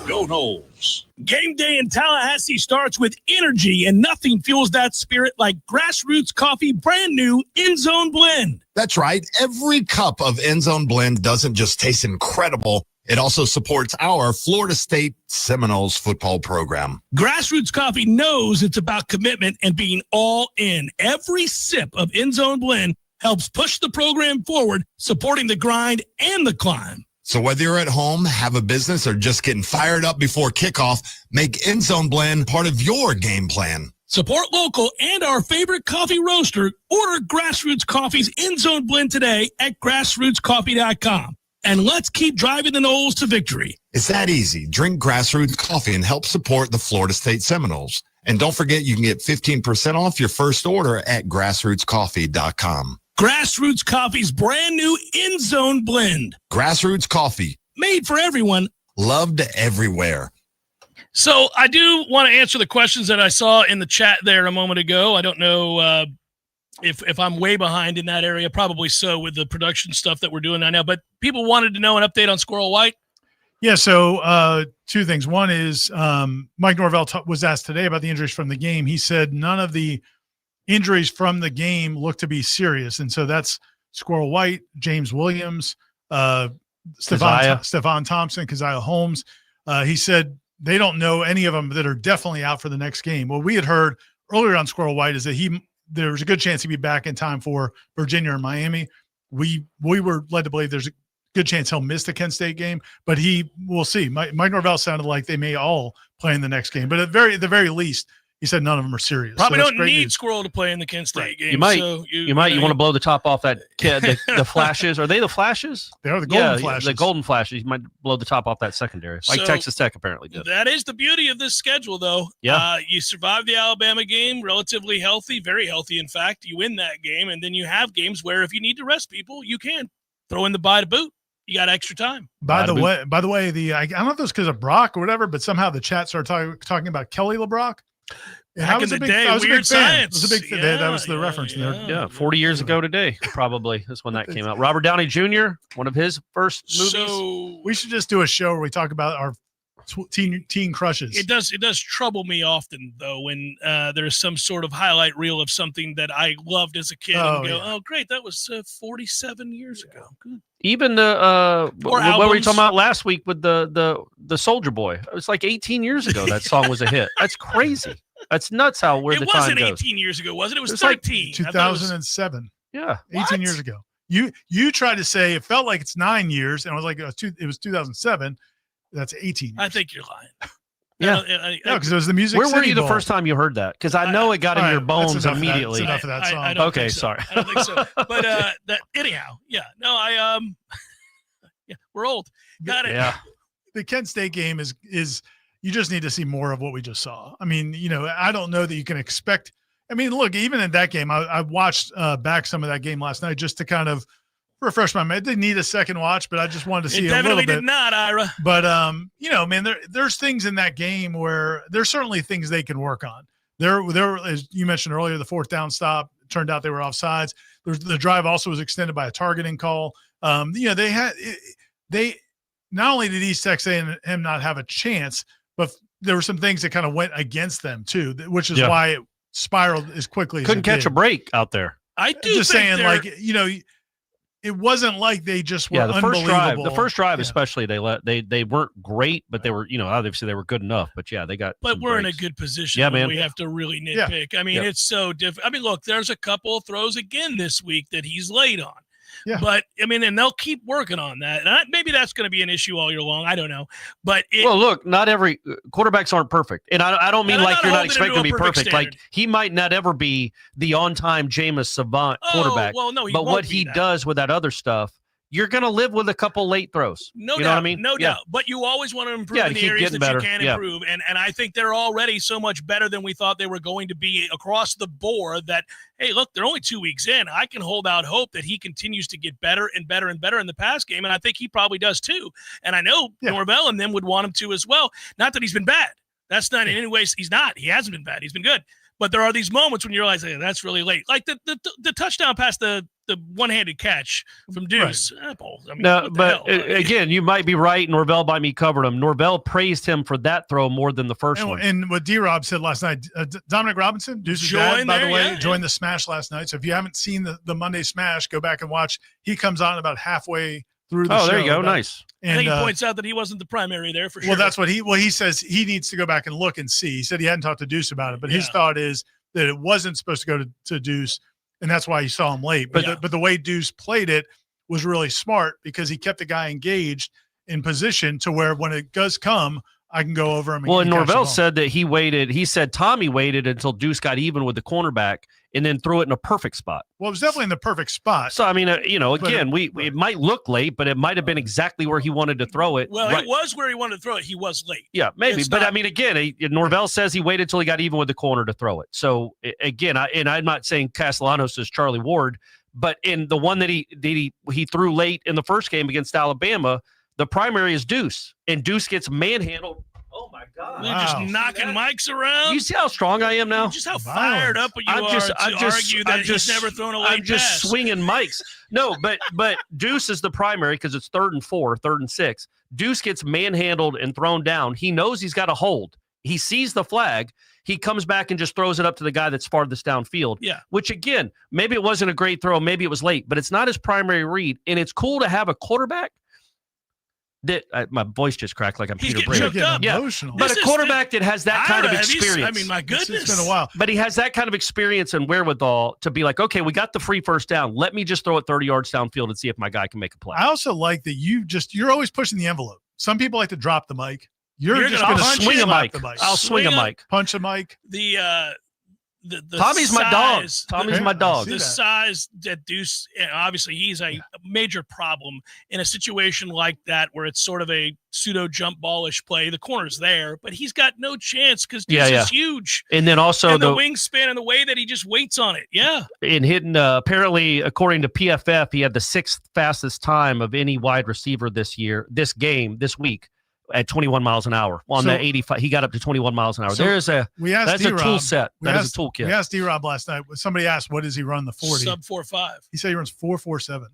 Go Noles. Game day in Tallahassee starts with energy, and nothing fuels that spirit like Grassroots Coffee brand new End Zone Blend. That's right. Every cup of End Zone Blend doesn't just taste incredible. It also supports our Florida State Seminoles football program. Grassroots Coffee knows it's about commitment and being all in. Every sip of End Zone Blend helps push the program forward, supporting the grind and the climb. So whether you're at home, have a business, or just getting fired up before kickoff, make End Zone Blend part of your game plan. Support local and our favorite coffee roaster. Order Grassroots Coffee's End Zone Blend today at grassrootscoffee.com. And let's keep driving the Noles to victory. It's that easy. Drink Grassroots Coffee and help support the Florida State Seminoles. And don't forget, you can get 15% off your first order at grassrootscoffee.com. Grassroots Coffee's brand new End Zone Blend. Grassroots Coffee. Made for everyone. Loved everywhere. So I do want to answer the questions that I saw in the chat there a moment ago. I don't know if I'm way behind in that area. Probably so with the production stuff that we're doing right now. But people wanted to know an update on Squirrel White. Yeah, so two things. One is Mike Norvell was asked today about the injuries from the game. He said none of the injuries from the game look to be serious. And so that's Squirrel White, James Williams, Stephon Thompson, Keziah Holmes. He said they don't know any of them that are definitely out for the next game. What we had heard earlier on Squirrel White is that there was a good chance he'd be back in time for Virginia and Miami. We were led to believe there's a good chance he'll miss the Kent State game, but we'll see. Mike Norvell sounded like they may all play in the next game, but at the very least, he said none of them are serious. Probably don't need Squirrel to play in the Kent State game. You might. You want to blow the top off that kid. The Flashes. Are they the Flashes? They are the Golden Flashes. The Golden Flashes. You might blow the top off that secondary, like Texas Tech apparently did. That is the beauty of this schedule, though. Yeah. You survive the Alabama game, relatively healthy, very healthy, in fact. You win that game, and then you have games where if you need to rest people, you can throw in the bye to boot. You got extra time. By the way, I don't know if it was because of Brock or whatever, but somehow the chat started talking about Kelly LeBrock. Back in the day, Weird Science. It was a big fan. That was the reference there. Yeah, 40 years ago today, probably. That's when that came out. Robert Downey Jr., one of his first movies. So we should just do a show where we talk about our teen crushes. It does trouble me often, though, when there's some sort of highlight reel of something that I loved as a kid and go, oh, great, that was 47 years ago. Good. Even the what were you talking about last week with the Soldier Boy? It was like 18 years ago that song was a hit. That's crazy. That's nuts how where the time goes. It wasn't 18 years ago, was it? It was like 13. 2007. Yeah. 18 years ago. You tried to say it felt like it's 9 years, and I was like, it was 2007. That's 18 years. I think you're lying. Yeah, because it was the Music Where City were you Bowl. the first time you heard that? Because I know it got in your bones immediately. That's enough of that song. I don't okay, think so. sorry. I don't think so. But anyhow, yeah. No, we're old. Got it. Yeah. The Kent State game is you just need to see more of what we just saw. I mean, I don't know that you can expect. I mean, look, even in that game, I watched back some of that game last night just to kind of refresh my mind. I didn't need a second watch, but I just wanted to see a little bit. Definitely did not, Ira. But man, there's things in that game where there's certainly things they can work on. There, as you mentioned earlier, the fourth down stop turned out they were offsides. The drive also was extended by a targeting call. They not only did East Texas A&M not have a chance, but there were some things that kind of went against them too, which is Yeah. why it spiraled as quickly as Couldn't it catch did. a break out there. I do Just think saying, they're- like, you know, it wasn't like they just were Yeah, the unbelievable. first drive Yeah. especially, they weren't great, but they were, obviously they were good enough. But yeah, they got. But some we're in a breaks. good position. Yeah, when man. We have to really Yeah. nitpick. I mean, Yep. it's so different. I mean, look, there's a couple of throws again this week that he's late on. Yeah. But I mean, and they'll keep working on that. And maybe that's going to be an issue all year long. I don't know. But Well, look, not every quarterbacks aren't perfect, and I don't mean And I'm like not you're not holding it to expecting to a be perfect perfect. standard. Like he might not ever be the on-time Jameis savant quarterback, well, no, he but won't what be he that. does with that other stuff, you're going to live with a couple late throws. No you doubt, know what I mean? no Yeah. doubt. But you always want to improve Yeah, in to the keep areas that getting you better. can Yeah. improve. And I think they're already so much better than we thought they were going to be across the board that, hey, look, they're only 2 weeks in. I can hold out hope that he continues to get better and better and better in the pass game. And I think he probably does too. And I know Norvell and them would want him to as well. Not that he's been bad. That's not in any ways. He's not. He hasn't been bad. He's been good. But there are these moments when you realize, hey, that's really late. Like the touchdown pass, the one-handed catch from Deuce. Right. I mean, No, what the but hell? again, you might be right. Norvell by me covered him. Norvell praised him for that throw more than the first one. And what D-Rob said last night, Dominic Robinson, Deuce's Joined dad, by the there, way, yeah, joined the Smash last night. So if you haven't seen the Monday Smash, go back and watch. He comes on about halfway through the show. Oh, there you go. about- Nice. I And think he points out that he wasn't the primary there for sure. well, that's what he says. He needs to go back and look and see. He said he hadn't talked to Deuce about it, but his Yeah. thought is that it wasn't supposed to go to Deuce, and that's why you saw him late. But Yeah. but the way Deuce played it was really smart because he kept the guy engaged in position to where when it does come, I can go over him. Well, and catch the Norvell ball. said that he waited. He said Tommy waited until Deuce got even with the cornerback and then threw it in a perfect spot. Well, it was definitely in the perfect spot. So, I mean, But again, it might look late, but it might have been exactly where he wanted to throw it. Well, Right. it was where he wanted to throw it. He was late. Yeah, maybe. It's But not- I mean, again, Norvell says he waited till he got even with the corner to throw it. So again, I'm not saying Castellanos is Charlie Ward, but in the one that he threw late in the first game against Alabama, the primary is Deuce, and Deuce gets manhandled. Oh my God! They're just knocking mics around. You see how strong I am now? Just how fired up you are to argue that he's never thrown a late I'm just pass. swinging mics. No, but Deuce is the primary because it's 3rd and 4, 3rd and 6. Deuce gets manhandled and thrown down. He knows he's got a hold. He sees the flag. He comes back and just throws it up to the guy that's farthest downfield. Yeah. Which, again, maybe it wasn't a great throw. Maybe it was late, but it's not his primary read. And it's cool to have a quarterback that my voice just cracked like I'm He's Peter getting Brady. choked up. Yeah. Emotional. But This a is quarterback that has that kind of experience. I mean, my goodness. It's been a while. But he has that kind of experience and wherewithal to be like, okay, we got the free first down. Let me just throw it 30 yards downfield and see if my guy can make a play. I also like that you're always pushing the envelope. Some people like to drop the mic. You're just gonna going to punch swing a slap mic. the mic. I'll swing a mic. Punch a mic. The Tommy's my dog. size- Tommy's Okay, my I dog. see The that. size that Deuce, and obviously he's a major problem in a situation like that where it's sort of a pseudo jump ballish play. The corner's there, but he's got no chance because Deuce Yeah. is huge. And then also And the wingspan and the way that he just waits on it. Yeah. in hitting, apparently, according to PFF, he had the 6th fastest time of any wide receiver this week. At 21 miles an hour on So- the 85, he got up to 21 miles an hour. So That's a D-Rob, tool set. we That is asked- a toolkit. We asked D-Rob last night. Somebody asked, what does he run the 40? Sub 4.5. He said he runs 4.47.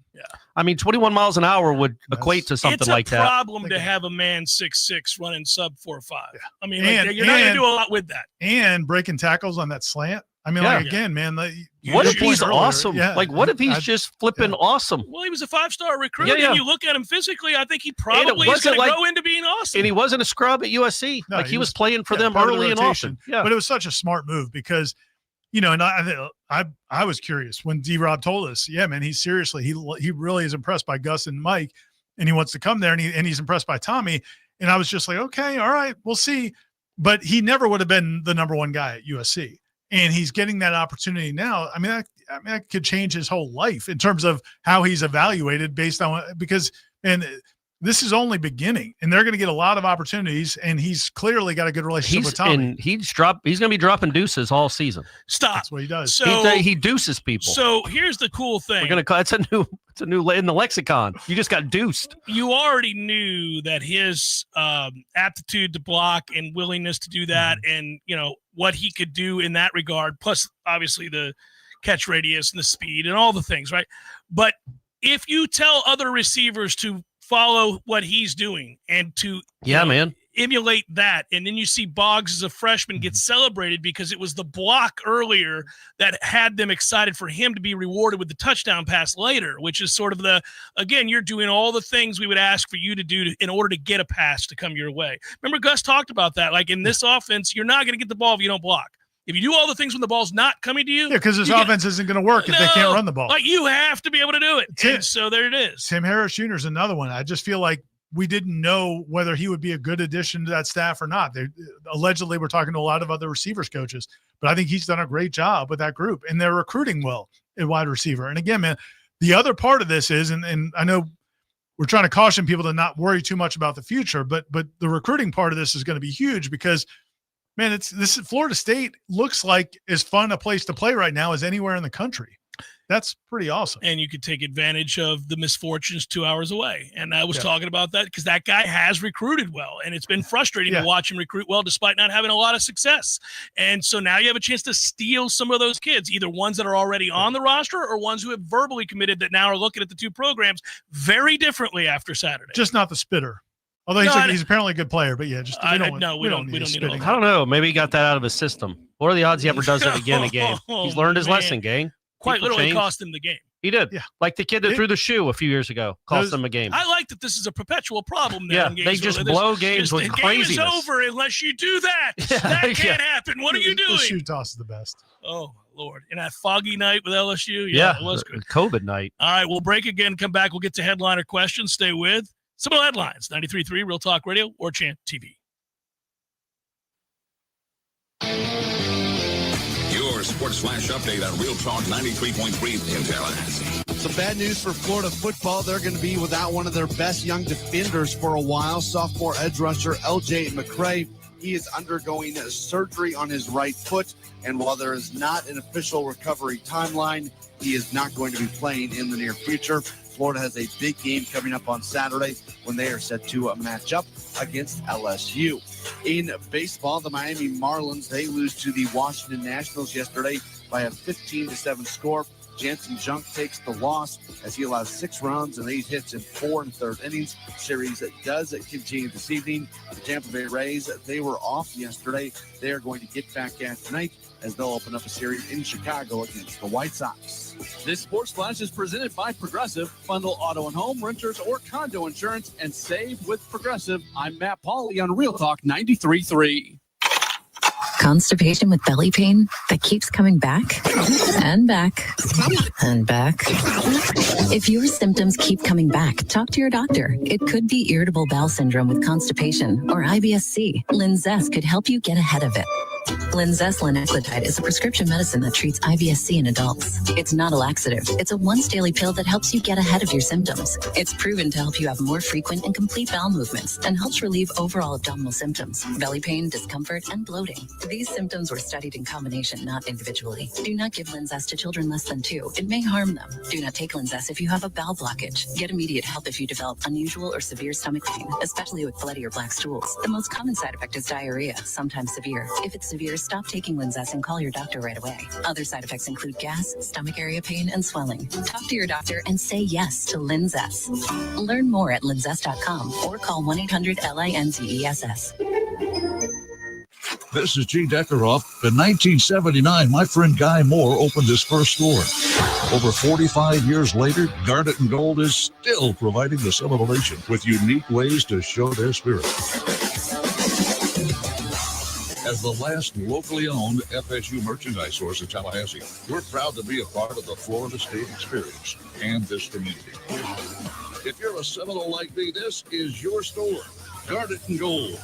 I mean, 21 miles an hour would equate to something It's like a that. problem to have a man 6'6" running sub 4.5. I mean, like, you're not going to do a lot with that. And breaking tackles on that slant. I mean, Yeah. like, again, man. Like, What your if he's point earlier, awesome? yeah. Like, what if he's just flipping awesome? Well, he was a 5-star recruit, Yeah, yeah. and you look at him physically, I think he And it probably is wasn't going to like- grow into being awesome. And he wasn't a scrub at USC. No, like he was playing for yeah, them part of the early and rotation. often. Yeah. But it was such a smart move because, and I was curious when D-Rob told us, yeah, man, he really is impressed by Gus and Mike, and he wants to come there, and he's impressed by Tommy. And I was just like, okay, all right, we'll see. But he never would have been the number one guy at USC. And he's getting that opportunity now. I mean, that could change his whole life in terms of how he's evaluated based on this is only beginning, and they're going to get a lot of opportunities. And he's clearly got a good relationship with Tommy. And he's going to be dropping deuces all season. Stop. That's what he does. So he deuces people. So here's the cool thing. We're gonna call it's a new in the lexicon. You just got deuced. You already knew that his aptitude to block and willingness to do that, and what he could do in that regard, plus obviously the catch radius and the speed and all the things, right? But if you tell other receivers to follow what he's doing and to man, emulate that, and then you see Boggs as a freshman get celebrated because it was the block earlier that had them excited for him to be rewarded with the touchdown pass later, which is sort of again, you're doing all the things we would ask for you to do in order to get a pass to come your way. Remember, Gus talked about that. Like in this offense, you're not going to get the ball if you don't block. If you do all the things when the ball's not coming to you. Yeah, because this offense isn't going to work if they can't run the ball. Like, you have to be able to do it. And so there it is. Tim Harris Jr. is another one. I just feel like we didn't know whether he would be a good addition to that staff or not. Allegedly, we're talking to a lot of other receivers coaches, but I think he's done a great job with that group, and they're recruiting well at wide receiver. And again, man, the other part of this is, and I know we're trying to caution people to not worry too much about the future, but the recruiting part of this is going to be huge because, man, Florida State looks like as fun a place to play right now as anywhere in the country. That's pretty awesome. And you could take advantage of the misfortunes 2 hours away. And I was talking about that because that guy has recruited well, and it's been frustrating to watch him recruit well despite not having a lot of success. And so now you have a chance to steal some of those kids, either ones that are already on the roster or ones who have verbally committed that now are looking at the two programs very differently after Saturday. Just not the spitter. Although he's apparently a good player, but yeah, just we don't need all that. I don't know. Maybe he got that out of his system. What are the odds he ever does it again? He's learned his lesson, gang. Quite literally cost him the game. He did. Yeah. Like the kid that threw the shoe a few years ago cost him a game. I like that this is a perpetual problem there. Yeah, they just blow games with craziness. The game is over unless you do that. That can't happen. What are you doing? The shoe toss is the best. Oh, Lord. And that foggy night with LSU. Yeah, it was good. COVID night. All right, we'll break again, come back. We'll get to headliner questions. Stay with Seminole Headlines, 93.3 Real Talk Radio, Warchant TV. Your Sports Flash update on Real Talk 93.3 in Tallahassee. Some bad news for Florida football. They're going to be without one of their best young defenders for a while. Sophomore edge rusher L.J. McCray. He is undergoing surgery on his right foot. And while there is not an official recovery timeline, he is not going to be playing in the near future. Florida has a big game coming up on Saturday when they are set to match up against LSU. In baseball, the Miami Marlins, they lose to the Washington Nationals yesterday by a 15-7 score. Jansen Junk takes the loss as he allows 6 runs and 8 hits in 4 1/3 innings. Series does continue this evening. The Tampa Bay Rays, they were off yesterday. They are going to get back at tonight as they'll open up a series in Chicago against the White Sox. This Sports Flash is presented by Progressive. Bundle auto and home, renters, or condo insurance and save with Progressive. I'm Matt Pauley on Real Talk 93.3. Constipation with belly pain that keeps coming back and back and back. If your symptoms keep coming back, talk to your doctor. It could be irritable bowel syndrome with constipation or IBS-C. Linzess could help you get ahead of it. Linzess linaclotide is a prescription medicine that treats IBS-C in adults. It's not a laxative. It's a once daily pill that helps you get ahead of your symptoms. It's proven to help you have more frequent and complete bowel movements and helps relieve overall abdominal symptoms, belly pain, discomfort, and bloating. These symptoms were studied in combination, not individually. Do not give Linzess to children less than 2. It may harm them. Do not take Linzess if you have a bowel blockage. Get immediate help if you develop unusual or severe stomach pain, especially with bloody or black stools. The most common side effect is diarrhea, sometimes severe. If it's severe, stop taking Linzess and call your doctor right away. Other side effects include gas, stomach area pain, and swelling. Talk to your doctor and say yes to Linzess. Learn more at linzess.com or call 1-800-LINZESS. This is G. Deckeroff. In 1979, my friend Guy Moore opened his first store. Over 45 years later, Garnet and Gold is still providing the Seminole Nation with unique ways to show their spirit. As the last locally owned FSU merchandise source in Tallahassee, we're proud to be a part of the Florida State experience and this community. If you're a Seminole like me, this is your store. Garnet and Gold.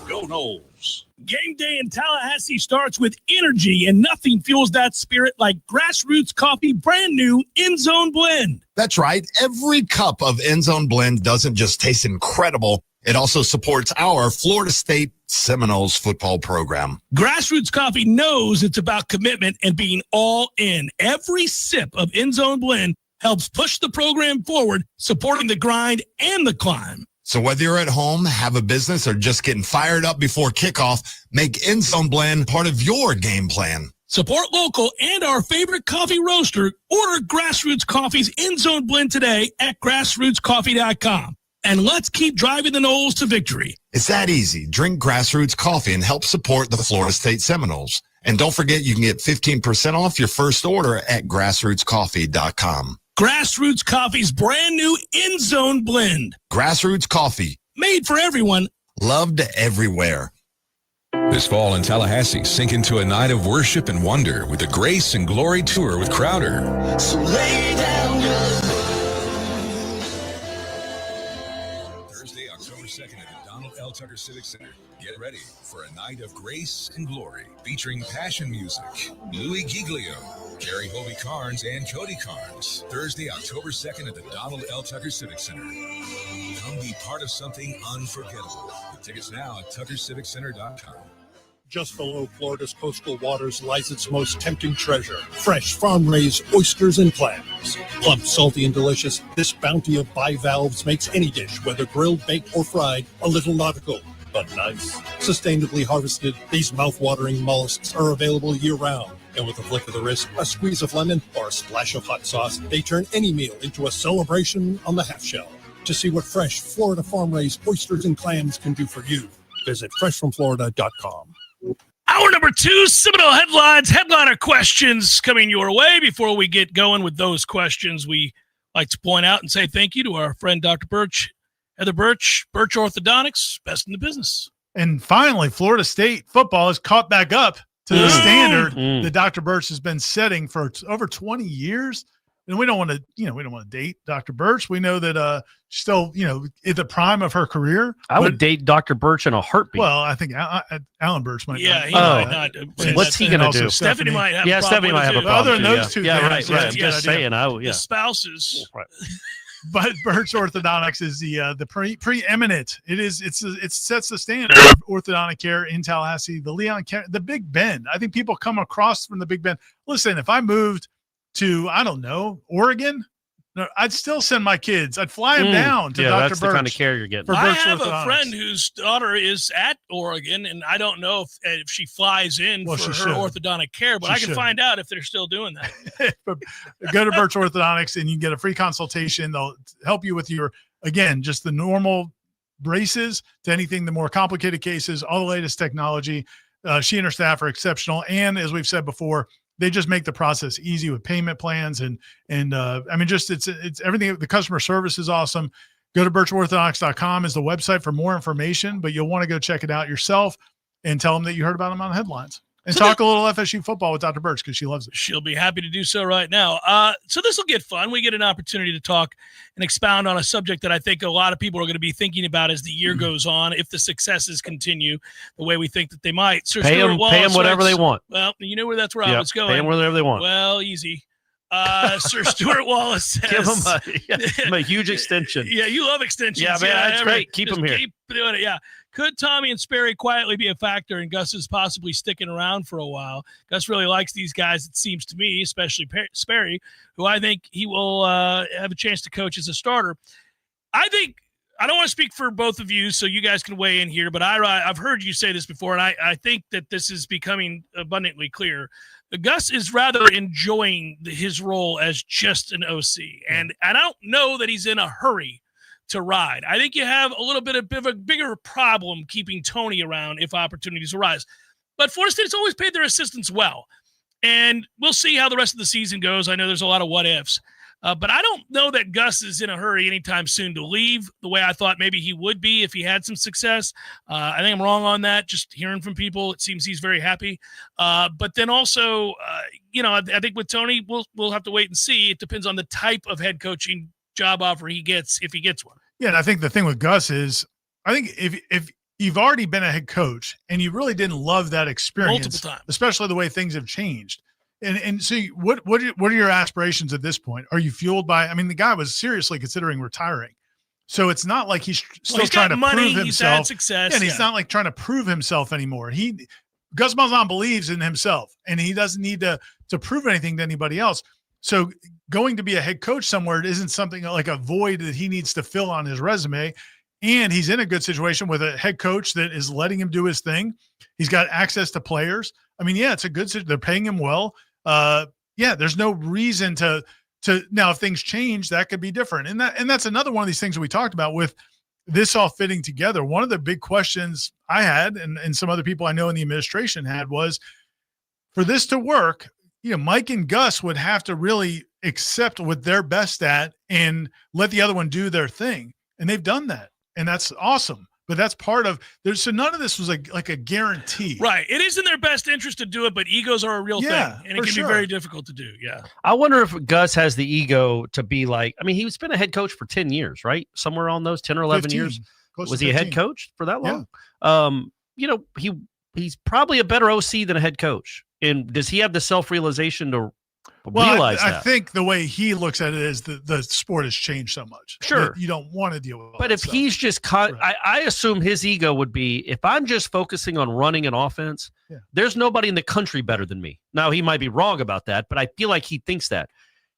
Go Noles. Game day in Tallahassee starts with energy, and nothing fuels that spirit like Grassroots Coffee brand new End Zone Blend. That's right. Every cup of End Zone Blend doesn't just taste incredible. It also supports our Florida State Seminoles football program. Grassroots Coffee knows it's about commitment and being all in. Every sip of End Zone Blend helps push the program forward, supporting the grind and the climb. So whether you're at home, have a business, or just getting fired up before kickoff, make End Zone Blend part of your game plan. Support local and our favorite coffee roaster. Order Grassroots Coffee's End Zone Blend today at grassrootscoffee.com. And let's keep driving the Noles to victory. It's that easy. Drink Grassroots Coffee and help support the Florida State Seminoles. And don't forget, you can get 15% off your first order at grassrootscoffee.com. Grassroots Coffee's brand new End Zone blend. Grassroots Coffee. Made for everyone. Loved everywhere. This fall in Tallahassee, sink into a night of worship and wonder with the Grace and Glory Tour with Crowder. So lay down your... Thursday, October 2nd at the Donald L. Tucker Civic Center. Get ready for a night of grace and glory featuring passion music, Louis Giglio, Gary Hobie Carnes, and Cody Carnes. Thursday, October 2nd at the Donald L. Tucker Civic Center. Come be part of something unforgettable. With tickets now at tuckerciviccenter.com. Just below Florida's coastal waters lies its most tempting treasure, fresh farm-raised oysters and clams. Plump, salty, and delicious, this bounty of bivalves makes any dish, whether grilled, baked, or fried, a little nautical, but nice. Sustainably harvested, these mouth-watering mollusks are available year-round. And with a flick of the wrist, a squeeze of lemon, or a splash of hot sauce, they turn any meal into a celebration on the half-shell. To see what fresh Florida farm-raised oysters and clams can do for you, visit freshfromflorida.com. Hour number 2, Seminole headlines, headliner questions coming your way. Before we get going with those questions, we like to point out and say thank you to our friend Dr. Birch, Heather Birch, Birch Orthodontics, best in the business. And finally, Florida State football has caught back up to the standard that Dr. Birch has been setting for over 20 years. And we don't want to, date Dr. Birch. We know that she's still, at the prime of her career. I would date Dr. Birch in a heartbeat. Well, I think Alan Birch might. Yeah, he might not. What's he going to do? Stephanie might have. Yeah, Stephanie might have a problem. Other than those two, yeah, things, right. I'm just saying. The spouses. Right. But Birch Orthodontics is the preeminent. It sets the standard of orthodontic care in Tallahassee. The Big Bend. I think people come across from the Big Bend. Listen, if I moved to, I don't know, Oregon, no, I'd still send my kids. I'd fly them down to Dr. Birch. That's the kind of care you're getting. I have a friend whose daughter is at Oregon, and I don't know if she flies in for her orthodontic care, but I can find out if they're still doing that. Go to Birch Orthodontics, and you can get a free consultation. They'll help you with just the normal braces to anything, the more complicated cases, all the latest technology. She and her staff are exceptional. And as we've said before, they just make the process easy with payment plans and it's everything. The customer service is awesome. Go to birchorthodontics.com is the website for more information, but you'll want to go check it out yourself and tell them that you heard about them on the headlines. And talk a little FSU football with Dr. Birch because she loves it. She'll be happy to do so right now. So this will get fun. We get an opportunity to talk and expound on a subject that I think a lot of people are going to be thinking about as the year goes on, if the successes continue the way we think that they might. Sir pay them whatever they want. Well, you know where that's where I was going. Pay them whatever they want. Well, easy. Sir Stuart Wallace says. Give them a huge extension. Yeah, you love extensions. Yeah, man, that's great. Keep them here. Keep doing it, yeah. Could Tommy and Sperry quietly be a factor in Gus's possibly sticking around for a while? Gus really likes these guys, it seems to me, especially Sperry, who I think he will have a chance to coach as a starter. I don't want to speak for both of you, so you guys can weigh in here, but I've heard you say this before, and I think that this is becoming abundantly clear. Gus is rather enjoying his role as just an OC, and I don't know that he's in a hurry to ride. I think you have a little bit of a bigger problem keeping Tony around if opportunities arise. But Florida State's always paid their assistants well, and we'll see how the rest of the season goes. I know there's a lot of what ifs, but I don't know that Gus is in a hurry anytime soon to leave the way I thought maybe he would be if he had some success. I think I'm wrong on that. Just hearing from people, it seems he's very happy. But then also, I think with Tony, we'll have to wait and see. It depends on the type of head coaching job offer he gets, if he gets one. Yeah, and I think the thing with Gus is, I think if you've already been a head coach and you really didn't love that experience, multiple times, especially the way things have changed, and so what are your aspirations at this point? Are you fueled by? I mean, the guy was seriously considering retiring, so it's not like he's still trying to prove himself. He's had success, and he's not like trying to prove himself anymore. Gus Malzahn believes in himself, and he doesn't need to prove anything to anybody else. So going to be a head coach somewhere isn't something like a void that he needs to fill on his resume. And he's in a good situation with a head coach that is letting him do his thing. He's got access to players. I mean, yeah, it's a good situation. They're paying him well. There's no reason to now if things change, that could be different. And that's another one of these things that we talked about with this all fitting together. One of the big questions I had and some other people I know in the administration had was, for this to work, Mike and Gus would have to really accept what they're best at and let the other one do their thing. And they've done that. And that's awesome. But that's part of so none of this was like a guarantee. Right. It is in their best interest to do it, but egos are a real thing. And it can be very difficult to do. Yeah. I wonder if Gus has the ego to be like, I mean, he's been a head coach for 10 years, right? Somewhere on those 10 or 11 years. Was he a head coach for that long? Yeah. He's probably a better OC than a head coach. And does he have the self-realization to realize that? I think the way he looks at it is the sport has changed so much. Sure. You don't want to deal with But if he's just I assume his ego would be, if I'm just focusing on running an offense, there's nobody in the country better than me. Now, he might be wrong about that, but I feel like he thinks that.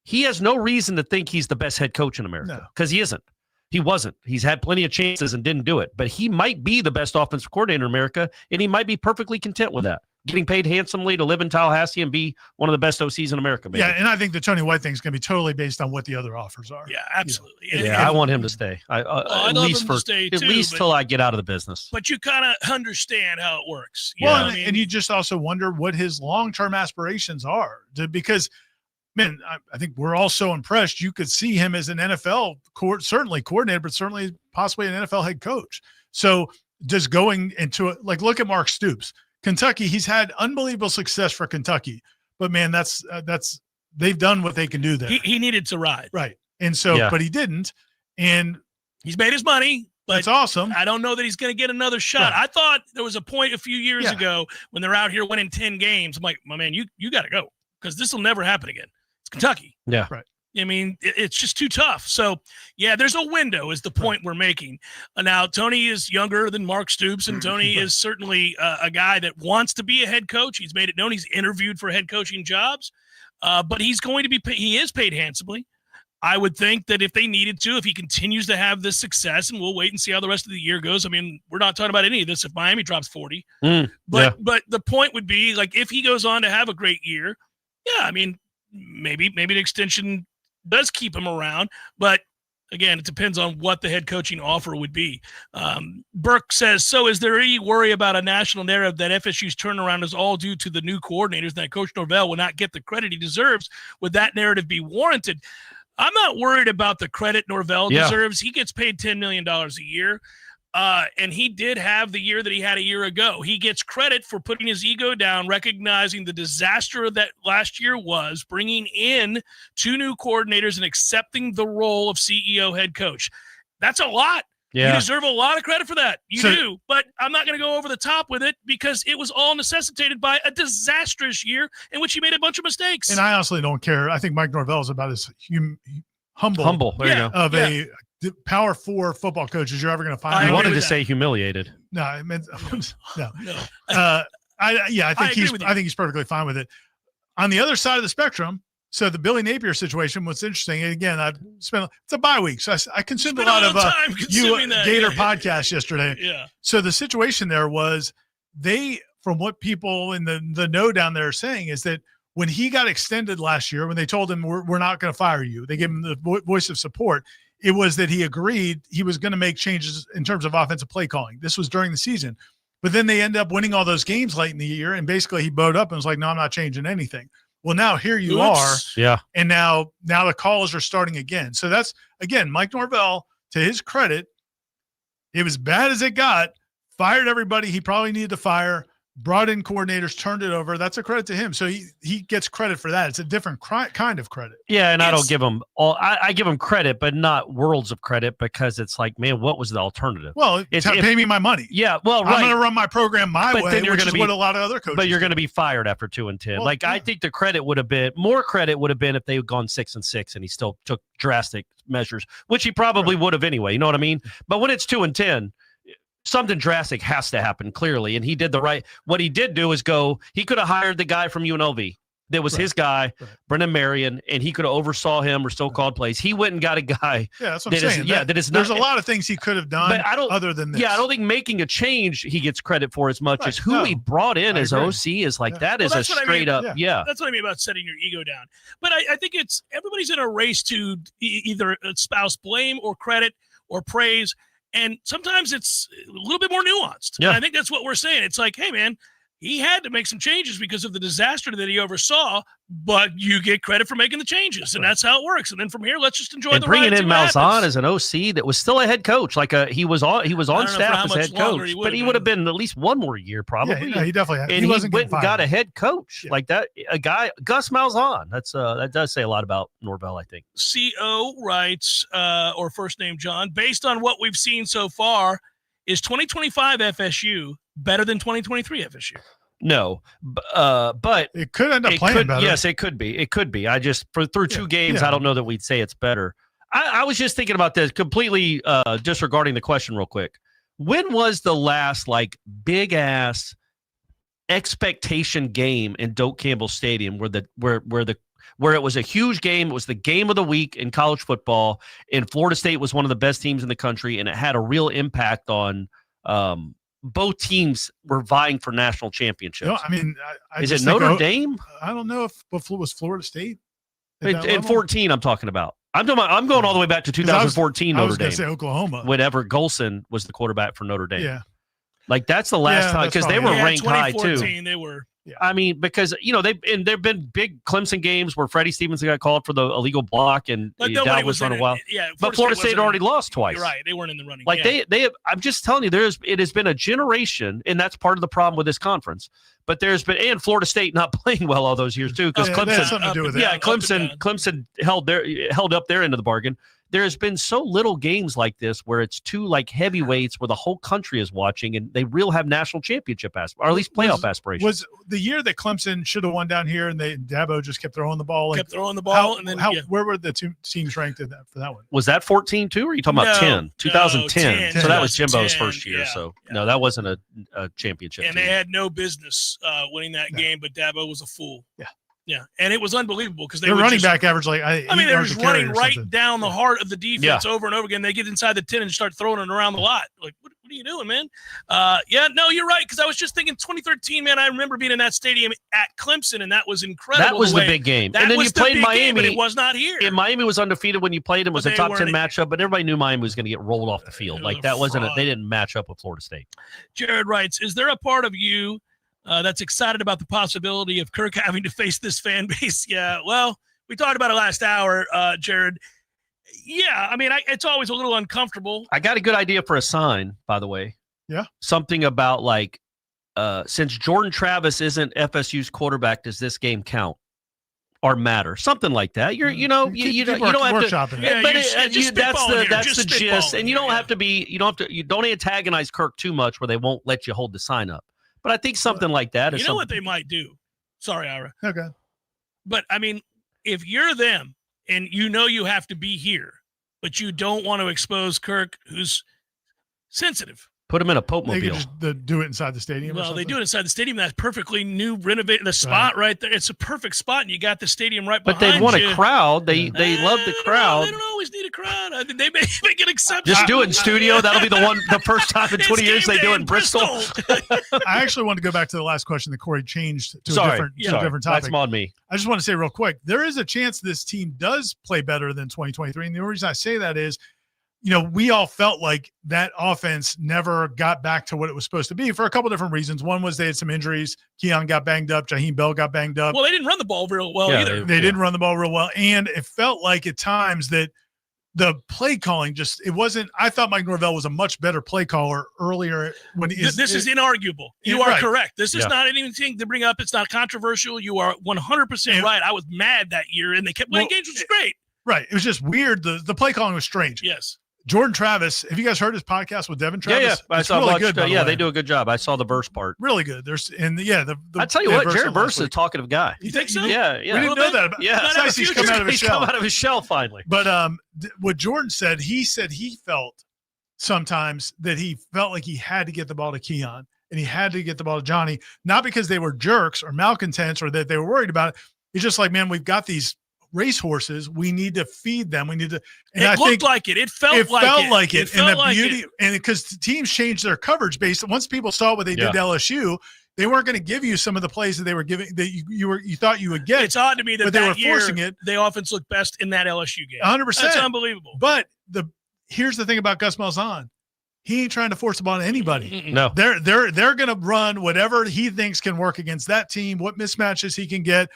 He has no reason to think he's the best head coach in America because he isn't. He wasn't. He's had plenty of chances and didn't do it. But he might be the best offensive coordinator in America, and he might be perfectly content with that. Getting paid handsomely to live in Tallahassee and be one of the best OCs in America. Maybe. Yeah, and I think the Tony White thing is going to be totally based on what the other offers are. Yeah, absolutely. Yeah, I want him to stay. At least till I get out of the business. But you kind of understand how it works. And you just also wonder what his long-term aspirations are. Because, man, I think we're all so impressed. You could see him as an NFL certainly coordinator, but certainly possibly an NFL head coach. So just going into it, like look at Mark Stoops. Kentucky, he's had unbelievable success for Kentucky, but man, that's they've done what they can do there. He needed to ride. Right. And so, but he didn't. And he's made his money. But that's awesome. I don't know that he's going to get another shot. Right. I thought there was a point a few years ago when they're out here winning 10 games. I'm like, my man, you got to go because this will never happen again. It's Kentucky. Yeah. Right. I mean, it's just too tough. So, yeah, there's a window is the point we're making. Now, Tony is younger than Mark Stoops, and Tony is certainly a guy that wants to be a head coach. He's made it known. He's interviewed for head coaching jobs, but he's going to be he is paid handsomely. I would think that if they needed to, if he continues to have this success, and we'll wait and see how the rest of the year goes. I mean, we're not talking about any of this if Miami drops 40. But the point would be, like, if he goes on to have a great year, I mean, maybe an extension does keep him around, but again, it depends on what the head coaching offer would be. Burke says, so is there any worry about a national narrative that FSU's turnaround is all due to the new coordinators, that Coach Norvell will not get the credit he deserves? Would that narrative be warranted? I'm not worried about the credit Norvell deserves. He gets paid $10 million a year. And he did have the year that he had a year ago. He gets credit for putting his ego down, recognizing the disaster that last year was, bringing in 2 new coordinators and accepting the role of CEO head coach. That's a lot. You deserve a lot of credit for that. You do. But I'm not going to go over the top with it because it was all necessitated by a disastrous year in which he made a bunch of mistakes. And I honestly don't care. I think Mike Norvell is about as humble. There you go. Of a Power 4 football coaches you're ever going to find. I wanted to say humiliated. No, I meant no. I think he's perfectly fine with it. On the other side of the spectrum, so the Billy Napier situation was interesting. And again, it's a bye week, so I consumed a lot of Gator podcasts yesterday. Yeah. So the situation there was from what people in the know down there are saying, is that when he got extended last year, when they told him we're not going to fire you, they gave him the voice of support. It was that he agreed he was going to make changes in terms of offensive play calling. This was during the season. But then they end up winning all those games late in the year, and basically he bowed up and was like, no, I'm not changing anything. Well, now here you are. Yeah. And now the calls are starting again. So that's, again, Mike Norvell, to his credit, it was bad as it got, fired everybody he probably needed to fire, brought in coordinators, turned it over. That's a credit to him. So he gets credit for that. It's a different kind of credit. Yeah, and I don't give him I give him credit, but not worlds of credit, because it's like, man, what was the alternative? Well, pay me my money. Yeah, well, right. I'm going to run my program my way, then which is what a lot of other coaches But you're do. going to be fired after 2-10. Well, I think the credit would have been if they had gone 6-6 and he still took drastic measures, which he probably would have anyway. You know what I mean? But when it's 2-10, something drastic has to happen, clearly. And he did what he did do is he could have hired the guy from UNLV that was his guy, Brendan Marion, and he could have oversaw him or still called plays. He went and got a guy. Yeah, that's what I'm saying. That is there's not, a lot of things he could have done other than this. Yeah, I don't think making a change he gets credit for as much as who he brought in as OC is like that is a straight up. Yeah. That's what I mean about setting your ego down. But I think it's everybody's in a race to either espouse blame or credit or praise. And sometimes it's a little bit more nuanced. Yeah. And I think that's what we're saying. It's like, hey, man, he had to make some changes because of the disaster that he oversaw, but you get credit for making the changes, and that's how it works. And then from here, let's just enjoy and the bringing ride. in Malzahn as an OC that was still a head coach, like he was on staff as head coach, but he would have been at least one more year probably. Yeah, he definitely had. And he went and got a head coach like that. A guy, Gus Malzahn. That does say a lot about Norvell, I think. CO writes, or first name John, based on what we've seen so far, is 2025 FSU better than 2023 FSU? No, but it could end up playing better. Yes, it could be. It could be. I just through two games, I don't know that we'd say it's better. I was just thinking about this, completely disregarding the question real quick. When was the last big ass expectation game in Doak Campbell Stadium where it was a huge game? It was the game of the week in college football, and Florida State was one of the best teams in the country, and it had a real impact on both teams were vying for national championships. No, I mean, is it Notre Dame? I don't know if it was Florida State. In 14, I'm talking about. I'm going all the way back to 2014 Notre Dame. I was going to say Oklahoma. Whenever Golson was the quarterback for Notre Dame. Yeah. That's the last time, because they were ranked high too. They were. Yeah. I mean, because there've been big Clemson games where Freddie Stevenson got called for the illegal block and Dow was running wild. Yeah, but Florida State had already lost twice. You're right, they weren't in the running. I'm just telling you, it has been a generation, and that's part of the problem with this conference. But there's been, and Florida State not playing well all those years too, because Clemson had something to do with it. Yeah, Clemson held up their end of the bargain. There has been so little games like this where it's two heavyweights where the whole country is watching, and they really have national championship or at least playoff aspirations. Was the year that Clemson should have won down here, and Dabo just kept throwing the ball? Where were the two teams ranked for that one? Was that 14 too, or are you talking about 10? 2010. 10. So that was Jimbo's first year. Yeah. So no, that wasn't a championship. And team. they had no business winning that game, but Dabo was a fool. Yeah, and it was unbelievable because their running back average they were just running right down the heart of the defense over and over again. They get inside the 10 and start throwing it around the lot. Like, what are you doing, man? No, you're right, because I was just thinking 2013, man. I remember being in that stadium at Clemson, and that was incredible. That was the big game. And then you played Miami, but it was not here. And Miami was undefeated when you played them. It was a top 10 matchup, but everybody knew Miami was going to get rolled off the field. They didn't match up with Florida State. Jared writes, is there a part of you that's excited about the possibility of Kirk having to face this fan base? Yeah, well, we talked about it last hour, Jared. Yeah, I mean, it's always a little uncomfortable. I got a good idea for a sign, by the way. Yeah. Something about since Jordan Travis isn't FSU's quarterback, does this game count or matter? Something like that. You don't have to. Yeah, but that's the gist, and you don't antagonize Kirk too much where they won't let you hold the sign up. But I think something like that is what they might do. Sorry, Ira. Okay. But, I mean, if you're them and you have to be here, but you don't want to expose Kirk, who's sensitive. Put him in a Pope mobile. They could just do it inside the stadium. Well, they do it inside the stadium. That's perfectly new, renovated. The spot right there. It's a perfect spot, and you got the stadium right behind you. But they want a crowd. They love the crowd. They don't always need a crowd. I think they may make an exception. Just do it in studio. That'll be the first time in 20 years they do it in Bristol. I actually want to go back to the last question that Corey changed to a different topic. That's on me. I just want to say real quick, there is a chance this team does play better than 2023. And the only reason I say that is, we all felt like that offense never got back to what it was supposed to be for a couple different reasons. One was they had some injuries. Keon got banged up. Jaheim Bell got banged up. Well, they didn't run the ball real well either. They didn't run the ball real well. And it felt like at times that the play calling it wasn't. I thought Mike Norvell was a much better play caller earlier. This is inarguable. You are correct. This is not anything to bring up. It's not controversial. You are 100% right. I was mad that year, and they kept winning games, which is great. Right. It was just weird. The play calling was strange. Yes. Jordan Travis, have you guys heard his podcast with Devin Travis? Yeah. I saw really good. They do a good job. I saw the verse part. Really good. I tell you what, Jared Verse is a talkative guy. You think so? Yeah. We didn't know that. It's nice he's come out of his shell. Come out of his shell finally. But what Jordan said he felt sometimes that he felt like he had to get the ball to Keon and he had to get the ball to Johnny, not because they were jerks or malcontents or that they were worried about it. It's just like, man, we've got these racehorses. We need to feed them. We need to. And it looked like it. It felt like it. And the beauty, and because the teams changed their coverage based. Once people saw what they did to LSU, they weren't going to give you some of the plays that they were giving that you thought you would get. It's odd to me that they were year, forcing it. The offense looked best in that LSU game. 100%. That's unbelievable. But here's the thing about Gus Malzahn. He ain't trying to force the ball on anybody. No, they're going to run whatever he thinks can work against that team. What mismatches he can get.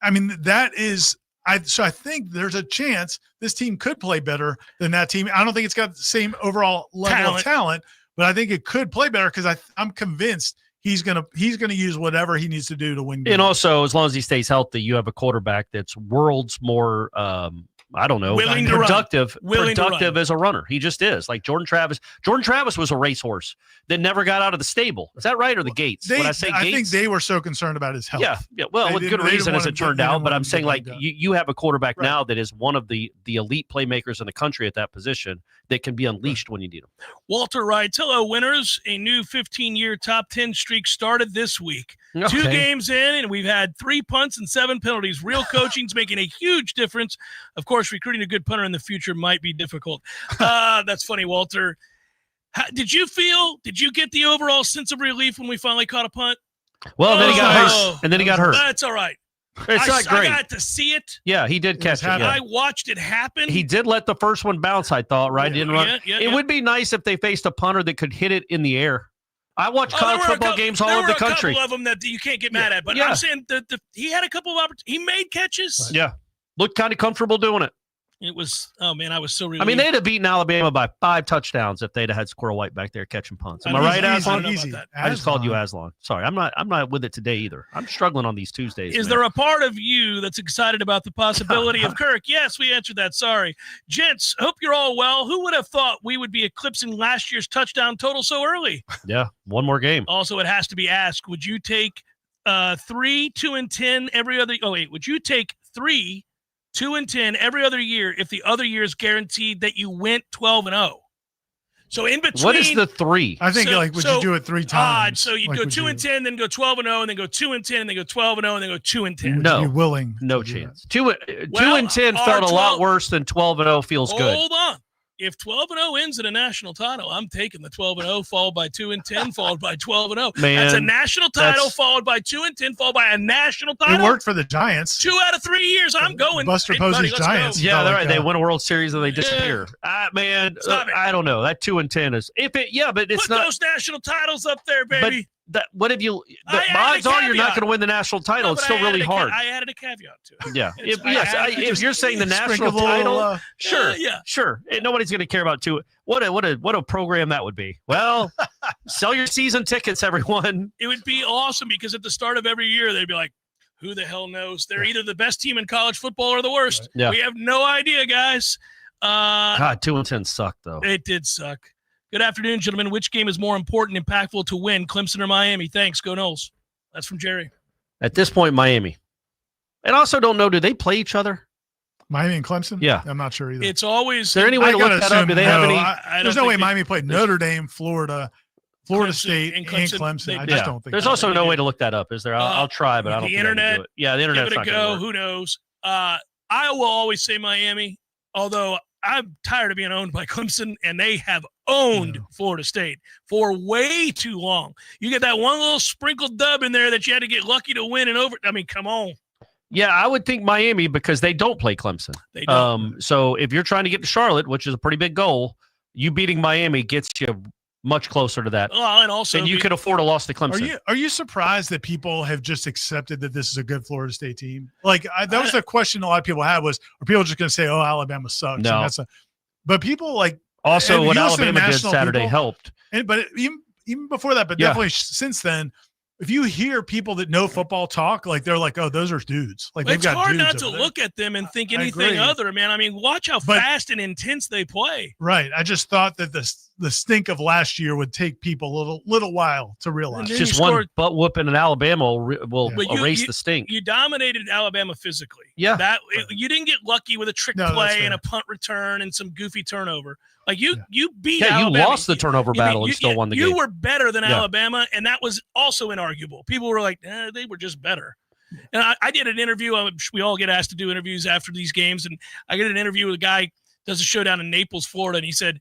I mean, that is. So I think there's a chance this team could play better than that team. I don't think it's got the same overall level of talent, but I think it could play better because I'm convinced he's gonna use whatever he needs to do to win games. And also, as long as he stays healthy, you have a quarterback that's worlds more productive as a runner. He just is. Like Jordan Travis. Jordan Travis was a racehorse that never got out of the stable. Is that right? Or the gates? I think they were so concerned about his health. Yeah. Well, with good reason as it turned out. But I'm saying, like, you have a quarterback now that is one of the elite playmakers in the country at that position that can be unleashed when you need him. Walter writes, hello, winners. A new 15-year top 10 streak started this week. Okay. 2 games in, and we've had 3 punts and 7 penalties. Real coaching's making a huge difference. Of course, recruiting a good punter in the future might be difficult. That's funny, Walter. Did you get the overall sense of relief when we finally caught a punt? Well, then he got hurt. That's all right. It's not great. I got to see it. Yeah, he did catch it. Yeah. I watched it happen. He did let the first one bounce, I thought, right? Didn't run. It would be nice if they faced a punter that could hit it in the air. I watch college football games all over the country. There were a couple of them that you can't get mad at, but I'm saying he had a couple of opportunities. He made catches. Yeah. Looked kind of comfortable doing it. It was, oh man, I was so relieved. I mean, they'd have beaten Alabama by 5 touchdowns if they'd have had Squirrel White back there catching punts. Am I right, Aslan? I just called you Aslan. Sorry, I'm not with it today either. I'm struggling on these Tuesdays. Is there a part of you that's excited about the possibility of Kirk? Yes, we answered that. Sorry. Gents, hope you're all well. Who would have thought we would be eclipsing last year's touchdown total so early? Yeah, one more game. Also, it has to be asked, would you take 3, 2, and 10 every other – would you take 3, 2 and 10 every other year if the other year is guaranteed that you went 12-0? So in between, what is the 3? I think would you do it 3 times? So you go 2 and 10, then go 12-0, and then go 2 and 10, and then go 12-0, and then go 2 and 10. No, be willing? No chance. 2 and 10 felt a lot worse than 12-0 feels good. Hold on. If 12-0 ends in a national title, I'm taking the 12-0 followed by 2 and 10 followed by 12-0. That's a national title followed by 2 and 10 followed by a national title. It worked for the Giants. 2 out of 3 years, I'm going. Buster Posey's Giants. Yeah, they're right. They win a World Series and they disappear. Man, I don't know. That 2 and 10 is but it's Put not those national titles up there, baby. What if you? The odds are you're not going to win the national title. It's still really hard. I added a caveat to it. Yeah. If you're saying the national title, sure. And nobody's going to care about 2. What a program that would be. Well, sell your season tickets, everyone. It would be awesome because at the start of every year they'd be like, who the hell knows? They're either the best team in college football or the worst. Yeah. We have no idea, guys. God, 2 and 10 sucked though. It did suck. Good afternoon, gentlemen. Which game is more important and impactful to win, Clemson or Miami? Thanks. Go Noles. That's from Jerry. At this point, Miami. And also don't know, do they play each other? Miami and Clemson? Yeah. I'm not sure either. It's always – Is there any way to look that up? Do they have any – there's no way Miami played Notre Dame, Florida State, and Clemson. I just don't think there's also no way to look that up, is there? I'll try, but I don't think I can do it. Yeah, the internet's not going to work. Who knows? I will always say Miami, although I'm tired of being owned by Clemson, and they have owned Florida State for way too long. You get that one little sprinkled dub in there that you had to get lucky to win and over. I mean, come on. Yeah, I would think Miami because they don't play Clemson. They don't. So if you're trying to get to Charlotte, which is a pretty big goal, you beating Miami gets you much closer to that. And also, and you could afford a loss to Clemson. Are you surprised that people have just accepted that this is a good Florida State team? Like that was the question a lot of people had was, are people just going to say, "Oh, Alabama sucks"? No. But people like also what Alabama did Saturday helped. But even before that, but definitely since then. If you hear people that know football talk, like they're like, "Oh, those are dudes." Like it's hard not to look at them and think anything other, man. I mean, watch how fast and intense they play. Right. I just thought that the stink of last year would take people a little while to realize. Just one butt whooping in Alabama will erase the stink. You dominated Alabama physically. Yeah. You didn't get lucky with a trick play and a punt return and some goofy turnover. Like you beat Alabama. You lost the turnover battle and still won the game. You were better than Alabama, and that was also inarguable. People were like, they were just better. And I did an interview. We all get asked to do interviews after these games, and I get an interview with a guy does a show down in Naples, Florida, and he said,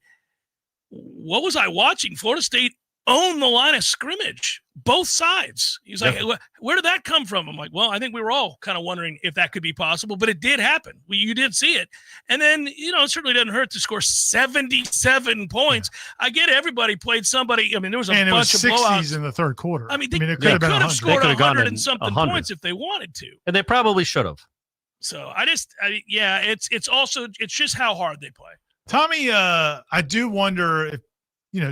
"What was I watching? Florida State owned the line of scrimmage, both sides." He's like, "Where did that come from?" I'm like, "Well, I think we were all kind of wondering if that could be possible, but it did happen. You did see it, and then it certainly doesn't hurt to score 77 points. I get everybody played somebody. I mean, there was a bunch of blowouts in the third quarter. I mean, it could could have scored 100 and something 100. points if they wanted to, and they probably should have. So it's just how hard they play. Tommy, I do wonder if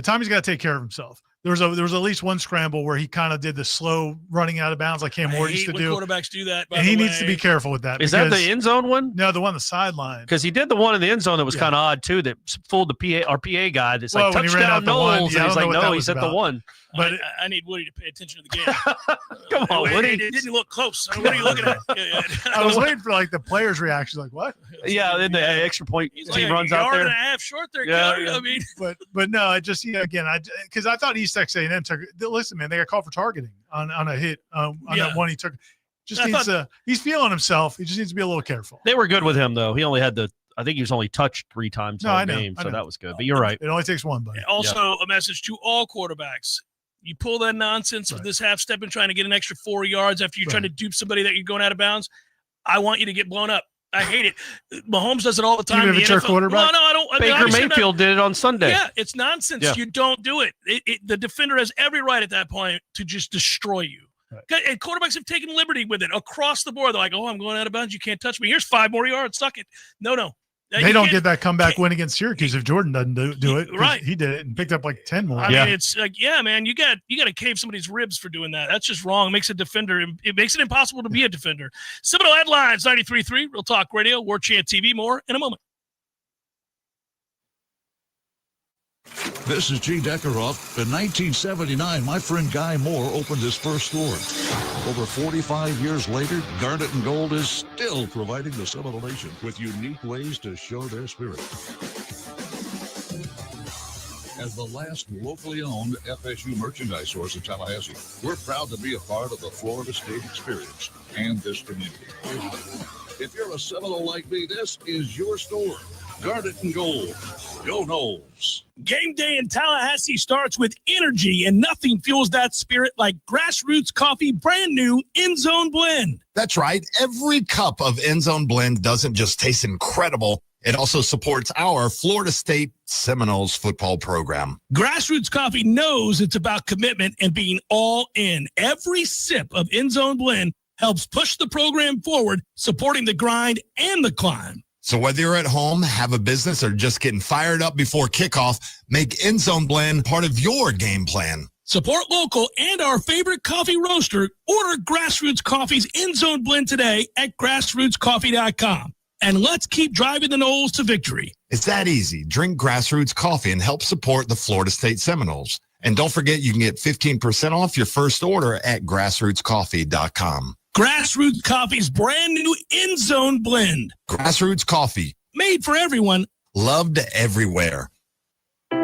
Tommy's got to take care of himself. There was at least one scramble where he kind of did the slow running out of bounds like Cam Ward used to do. Quarterbacks do that, and he needs to be careful with that. Is that the end zone one? No, the one on the sideline. Because he did the one in the end zone that was kind of odd too. That fooled our PA guy. That's like touchdown Knowles, and he's like, no, he said the one. But I need Woody to pay attention to the game. Come on, Woody. It didn't look close. What are you looking at? I was waiting for the players' reaction, like what? Yeah, then the extra point team runs out there. Yard and a half short there. Yeah. I mean, but no, I just because I thought East Texas A&M took. Listen, man, they got called for targeting on a hit on that one he took. He's feeling himself. He just needs to be a little careful. They were good with him though. He only had I think he was only touched 3 times in the game, so that was good. But you're right. It only takes one, buddy. Also, a message to all quarterbacks. You pull that nonsense with this half step and trying to get an extra 4 yards after you're trying to dupe somebody that you're going out of bounds. I want you to get blown up. I hate it. Mahomes does it all the time. Even if it's your quarterback? No, I don't. Baker Mayfield did it on Sunday. Yeah, it's nonsense. Yeah. You don't do it. The defender has every right at that point to just destroy you. Right. And quarterbacks have taken liberty with it across the board. They're like, "Oh, I'm going out of bounds. You can't touch me. Here's 5 more yards. Suck it." No. They don't get that comeback win against Syracuse if Jordan doesn't do it. Right. He did it and picked up 10 more. I mean, it's like, man, you got to cave somebody's ribs for doing that. That's just wrong. It makes a defender. It makes it impossible to be a defender. Seminole Headlines, 93.3, Real Talk Radio, Warchant TV. More in a moment. This is G. Deckeroff. In 1979, my friend Guy Moore opened his first store. Over 45 years later, Garnet and Gold is still providing the Seminole Nation with unique ways to show their spirit. As the last locally owned FSU merchandise source in Tallahassee, we're proud to be a part of the Florida State experience and this community. If you're a Seminole like me, this is your store. Garnet and Gold. Go Noles. Game day in Tallahassee starts with energy, and nothing fuels that spirit like Grassroots Coffee brand new End Zone Blend. That's right. Every cup of End Zone Blend doesn't just taste incredible. It also supports our Florida State Seminoles football program. Grassroots Coffee knows it's about commitment and being all in. Every sip of End Zone Blend helps push the program forward, supporting the grind and the climb. So whether you're at home, have a business, or just getting fired up before kickoff, make End Zone Blend part of your game plan. Support local and our favorite coffee roaster. Order Grassroots Coffee's End Zone Blend today at grassrootscoffee.com. And let's keep driving the Noles to victory. It's that easy. Drink Grassroots Coffee and help support the Florida State Seminoles. And don't forget, you can get 15% off your first order at grassrootscoffee.com. Grassroots Coffee's brand new End Zone Blend. Grassroots Coffee. Made for everyone. Loved everywhere.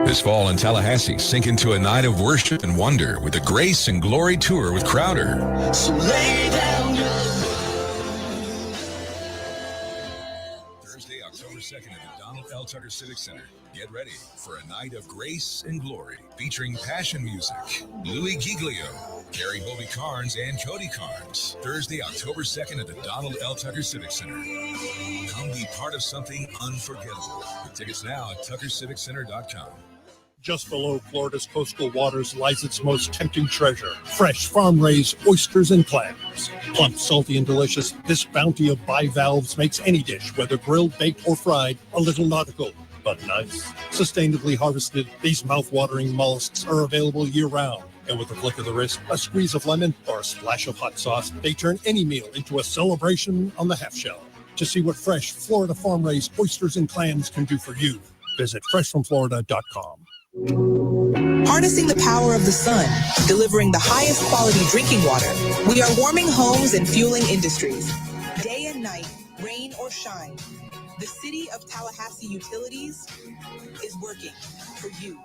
This fall in Tallahassee, sink into a night of worship and wonder with the Grace and Glory Tour with Crowder. So lay down your... Thursday, October 2nd at the Donald L. Tucker Civic Center. Get ready for a night of grace and glory featuring passion music, Louis Giglio, Gary Bobby Carnes, and Cody Carnes. Thursday, October 2nd at the Donald L. Tucker Civic Center. Come be part of something unforgettable. With tickets now at tuckerciviccenter.com. Just below Florida's coastal waters lies its most tempting treasure, fresh farm-raised oysters and clams. Plump, salty, and delicious, this bounty of bivalves makes any dish, whether grilled, baked, or fried, a little nautical, but nice. Sustainably harvested, these mouth-watering mollusks are available year-round. And with a flick of the wrist, a squeeze of lemon, or a splash of hot sauce, they turn any meal into a celebration on the half-shell. To see what fresh Florida farm-raised oysters and clams can do for you, visit freshfromflorida.com. Harnessing the power of the sun, delivering the highest quality drinking water, we are warming homes and fueling industries. Day and night, rain or shine, the City of Tallahassee Utilities is working for you.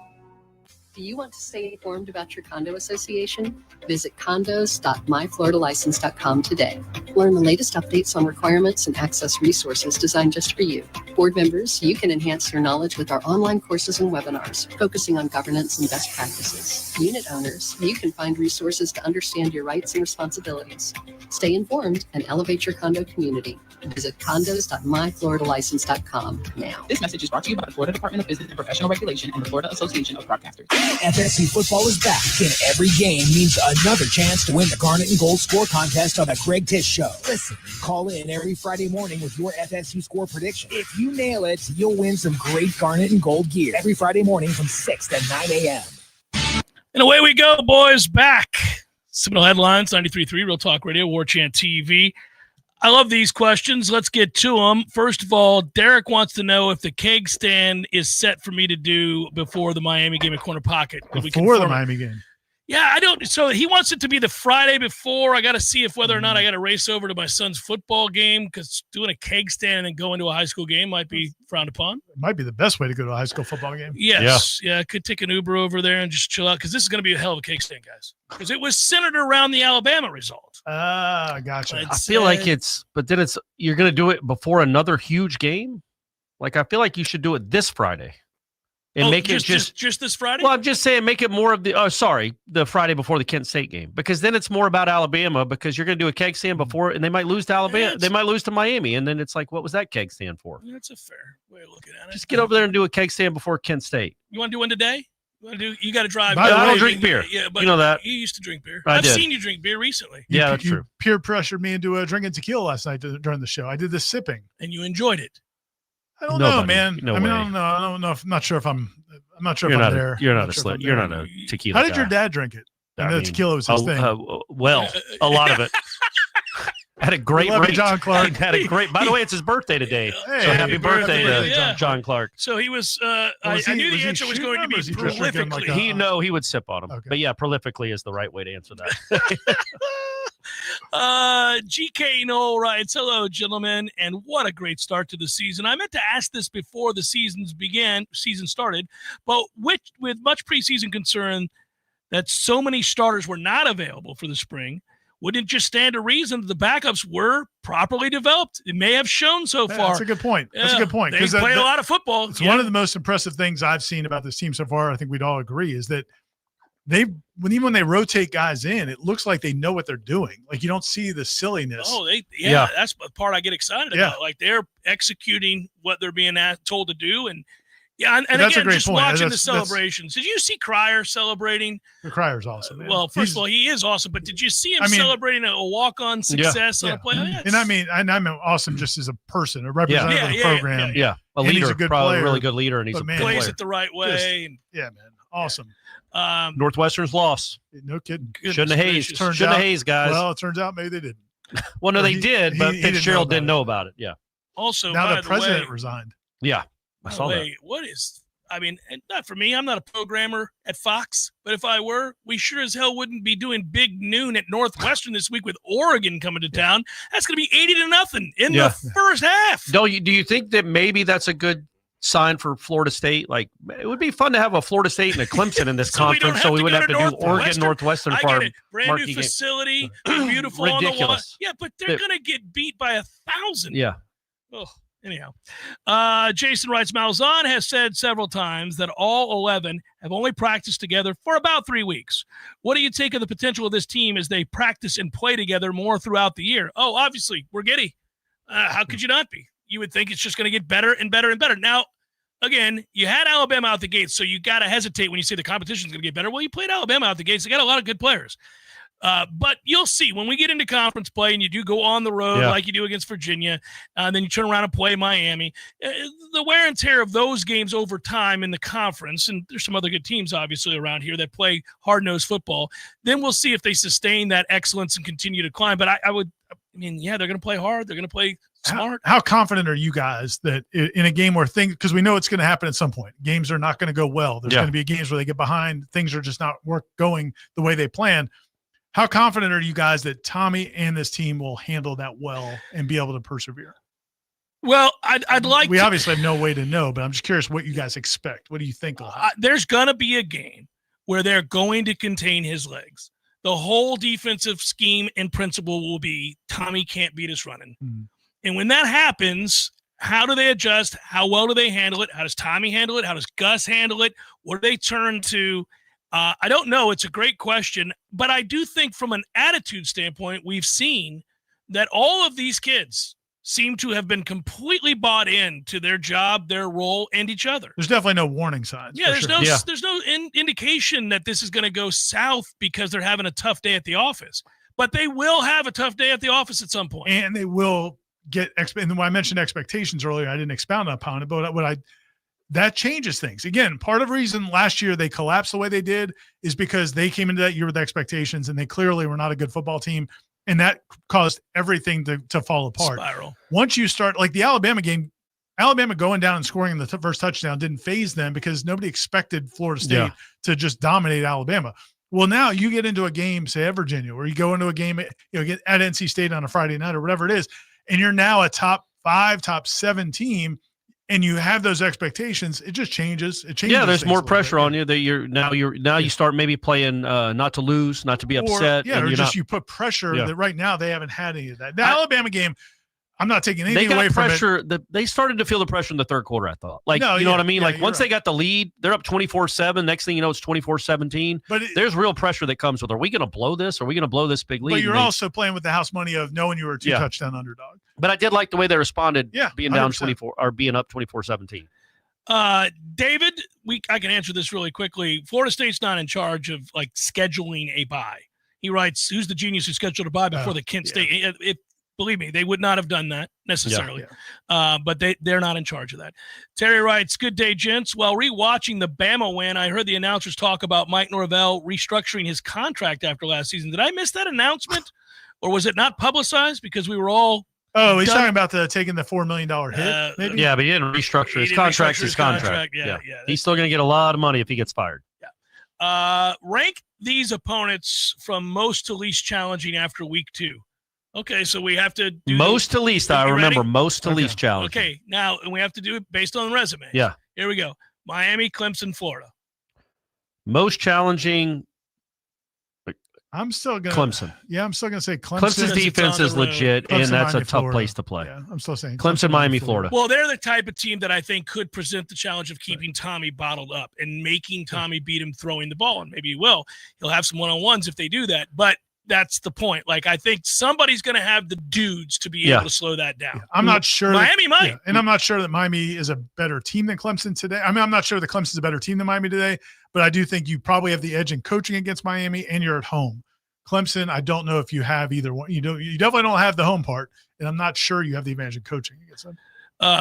Do you want to stay informed about your condo association? Visit condos.myfloridalicense.com today. Learn the latest updates on requirements and access resources designed just for you. Board members, you can enhance your knowledge with our online courses and webinars focusing on governance and best practices. Unit owners, you can find resources to understand your rights and responsibilities. Stay informed and elevate your condo community. Visit condos.myfloridalicense.com now. This message is brought to you by the Florida Department of Business and Professional Regulation and the Florida Association of Broadcasters. FSU football is back, and every game means another chance to win the Garnet and Gold Score contest on the Greg Tish Show. Listen, call in every Friday morning with your FSU score prediction. If you nail it, you'll win some great Garnet and Gold gear every Friday morning from 6 to 9 a.m. And away we go, boys. Back. Seminole Headlines, 93.3 Real Talk Radio, Warchant TV. I love these questions. Let's get to them. First of all, Derek wants to know if the keg stand is set for me to do before the Miami game at Corner Pocket. Before the Miami game. Yeah, I don't. So he wants it to be the Friday before. I got to see if whether or not I got to race over to my son's football game, because doing a keg stand and then going to a high school game might be frowned upon. It might be the best way to go to a high school football game. Yes. Yeah, I could take an Uber over there and just chill out, because this is going to be a hell of a keg stand, guys. Because it was centered around the Alabama result. Gotcha. I feel like you're going to do it before another huge game. Like, I feel like you should do it this Friday. And make it just this Friday? Well, I'm just saying, make it more of the Friday before the Kent State game, because then it's more about Alabama, because you're going to do a keg stand before, and they might lose to Alabama. They might lose to Miami, and then it's like, what was that keg stand for? That's a fair way of looking at it. Just get over there and do a keg stand before Kent State. You want to do one today? You got to drive. I don't drink beer. Yeah, but you know that. You used to drink beer. I've seen you drink beer recently. Yeah, that's true. Peer pressured me into drinking tequila last night during the show. I did the sipping. And you enjoyed it. I don't know, man. No I mean, way. I don't know. I'm not sure if I'm there. You're not a tequila How did guy. your dad drink it? I know tequila was his thing. Well, a lot of it. Had a great Love you, rate. John Clark. Had a great. By the way, it's his birthday today. Hey, so happy birthday to yeah. John Clark. So he was. I knew the answer was going to be prolifically. He would sip on them. Okay. But yeah, prolifically is the right way to answer that. GK Noel writes, hello, gentlemen, and what a great start to the season. I meant to ask this before the season started, but with much preseason concern that so many starters were not available for the spring, wouldn't it just stand to reason that the backups were properly developed? It may have shown so far. That's a good point. That's a good point. They played a lot of football. It's one of the most impressive things I've seen about this team so far. I think we'd all agree is that even when they rotate guys in, it looks like they know what they're doing. Like, you don't see the silliness. Oh, that's the part I get excited about. Like, they're executing what they're being told to do, and and that's again, a great just point. watching the celebrations. Did you see Cryer celebrating? Cryer's awesome. Man. Well, first of all, he is awesome, but did you see him celebrating a walk-on success on a play? And I mean awesome just as a person, a representative of the program. Yeah. A leader, he's a good probably player, a really good leader, and he's a good plays player. it the right way. Man, awesome. Northwestern's loss. No kidding. Shouldn't have hazed. Shouldn't have hazed, guys. Well, it turns out maybe they didn't. Well, no, they did, but Fitzgerald didn't know about it. Yeah. Also, now the president resigned. Yeah, I saw that. What is? I mean, not for me. I'm not a programmer at Fox, but if I were, we sure as hell wouldn't be doing big noon at Northwestern this week with Oregon coming to town. That's going to be 80-0 in the first half. Do you think that maybe that's a good sign for Florida State? Like, it would be fun to have a Florida State and a Clemson in this conference, so we wouldn't have to do Oregon Northwestern for our brand new facility, beautiful ridiculous. On the yeah, but they're going to get beat by 1,000. Yeah. Oh. Anyhow, Jason writes, Malzahn has said several times that all 11 have only practiced together for about 3 weeks. What do you take of the potential of this team as they practice and play together more throughout the year? Oh, obviously, we're giddy. How could you not be? You would think it's just going to get better and better and better. Now, again, you had Alabama out the gates, so you got to hesitate when you say the competition is going to get better. Well, you played Alabama out the gates. They got a lot of good players. But you'll see when we get into conference play and you do go on the road like you do against Virginia, then you turn around and play Miami. The wear and tear of those games over time in the conference, and there's some other good teams obviously around here that play hard-nosed football, then we'll see if they sustain that excellence and continue to climb. But they're going to play hard. They're going to play smart. How confident are you guys that in a game where things, because we know it's going to happen at some point, games are not going to go well. There's going to be games where they get behind. Things are just not going the way they plan. How confident are you guys that Tommy and this team will handle that well and be able to persevere? Well, I'd like we obviously have no way to know, but I'm just curious what you guys expect. What do you think will happen? There's going to be a game where they're going to contain his legs. The whole defensive scheme and principle will be Tommy can't beat us running. Mm-hmm. And when that happens, how do they adjust? How well do they handle it? How does Tommy handle it? How does Gus handle it? What do they turn to? I don't know. It's a great question. But I do think from an attitude standpoint, we've seen that all of these kids seem to have been completely bought in to their job, their role, and each other. There's definitely no warning signs. Yeah, there's no indication that this is going to go south because they're having a tough day at the office. But they will have a tough day at the office at some point. And they will get and when I mentioned expectations earlier, I didn't expound upon it, but that changes things. Again, part of the reason last year they collapsed the way they did is because they came into that year with expectations, and they clearly were not a good football team. And that caused everything to fall apart. Spiral. Once you start, like the Alabama game, Alabama going down and scoring the first touchdown didn't faze them because nobody expected Florida State to just dominate Alabama. Well, now you get into a game, say at Virginia, or you go into a game, get at NC State on a Friday night or whatever it is, and you're now a top 5, top 7 team, and you have those expectations. It just changes. It changes. Yeah, there's more pressure on you that you start maybe playing not to lose, not to be upset. You put pressure that right now they haven't had any of that. The Alabama game, I'm not taking anything away from it. They started to feel the pressure in the third quarter, I thought. You know what I mean? Once they got the lead, they're up 24-7. Next thing you know, it's 24-17. But there's real pressure that comes with, are we going to blow this? Are we going to blow this big lead? But you're also playing with the house money of knowing you were a 2-touchdown underdog. But I did like the way they responded being 100%. down 24 or being up 24-17. David, I can answer this really quickly. Florida State's not in charge of scheduling a bye. He writes, who's the genius who scheduled a bye before the Kent State? Believe me, they would not have done that necessarily. But they're not in charge of that. Terry writes, good day, gents. While rewatching the Bama win, I heard the announcers talk about Mike Norvell restructuring his contract after last season. Did I miss that announcement? Or was it not publicized because we were all Oh, he's talking about taking the $4 million hit, maybe? Yeah, but he didn't restructure his contract. His contract. Yeah. He's still going to get a lot of money if he gets fired. Rank these opponents from most to least challenging after week 2. Okay, so we have to do most to least. I remember most to least challenge. Okay, now and we have to do it based on the resume. Yeah. Here we go. Miami, Clemson, Florida. Most challenging. I'm still going Clemson. Yeah, I'm still going to say Clemson. Clemson's defense is legit, Clemson, and that's Miami, a tough Florida. place to play. Yeah, I'm still saying Clemson, Miami, Florida. Well, they're the type of team that I think could present the challenge of keeping Tommy bottled up and making Tommy beat him throwing the ball, and maybe he will. He'll have some one-on-ones if they do that, but that's the point. I think somebody's going to have the dudes to be able to slow that down. I'm not sure. Miami might. And I'm not sure that Miami is a better team than Clemson today. I mean, I'm not sure that Clemson's a better team than Miami today, but I do think you probably have the edge in coaching against Miami, and you're at home. Clemson, I don't know if you have either one. You definitely don't have the home part, and I'm not sure you have the advantage of coaching against them.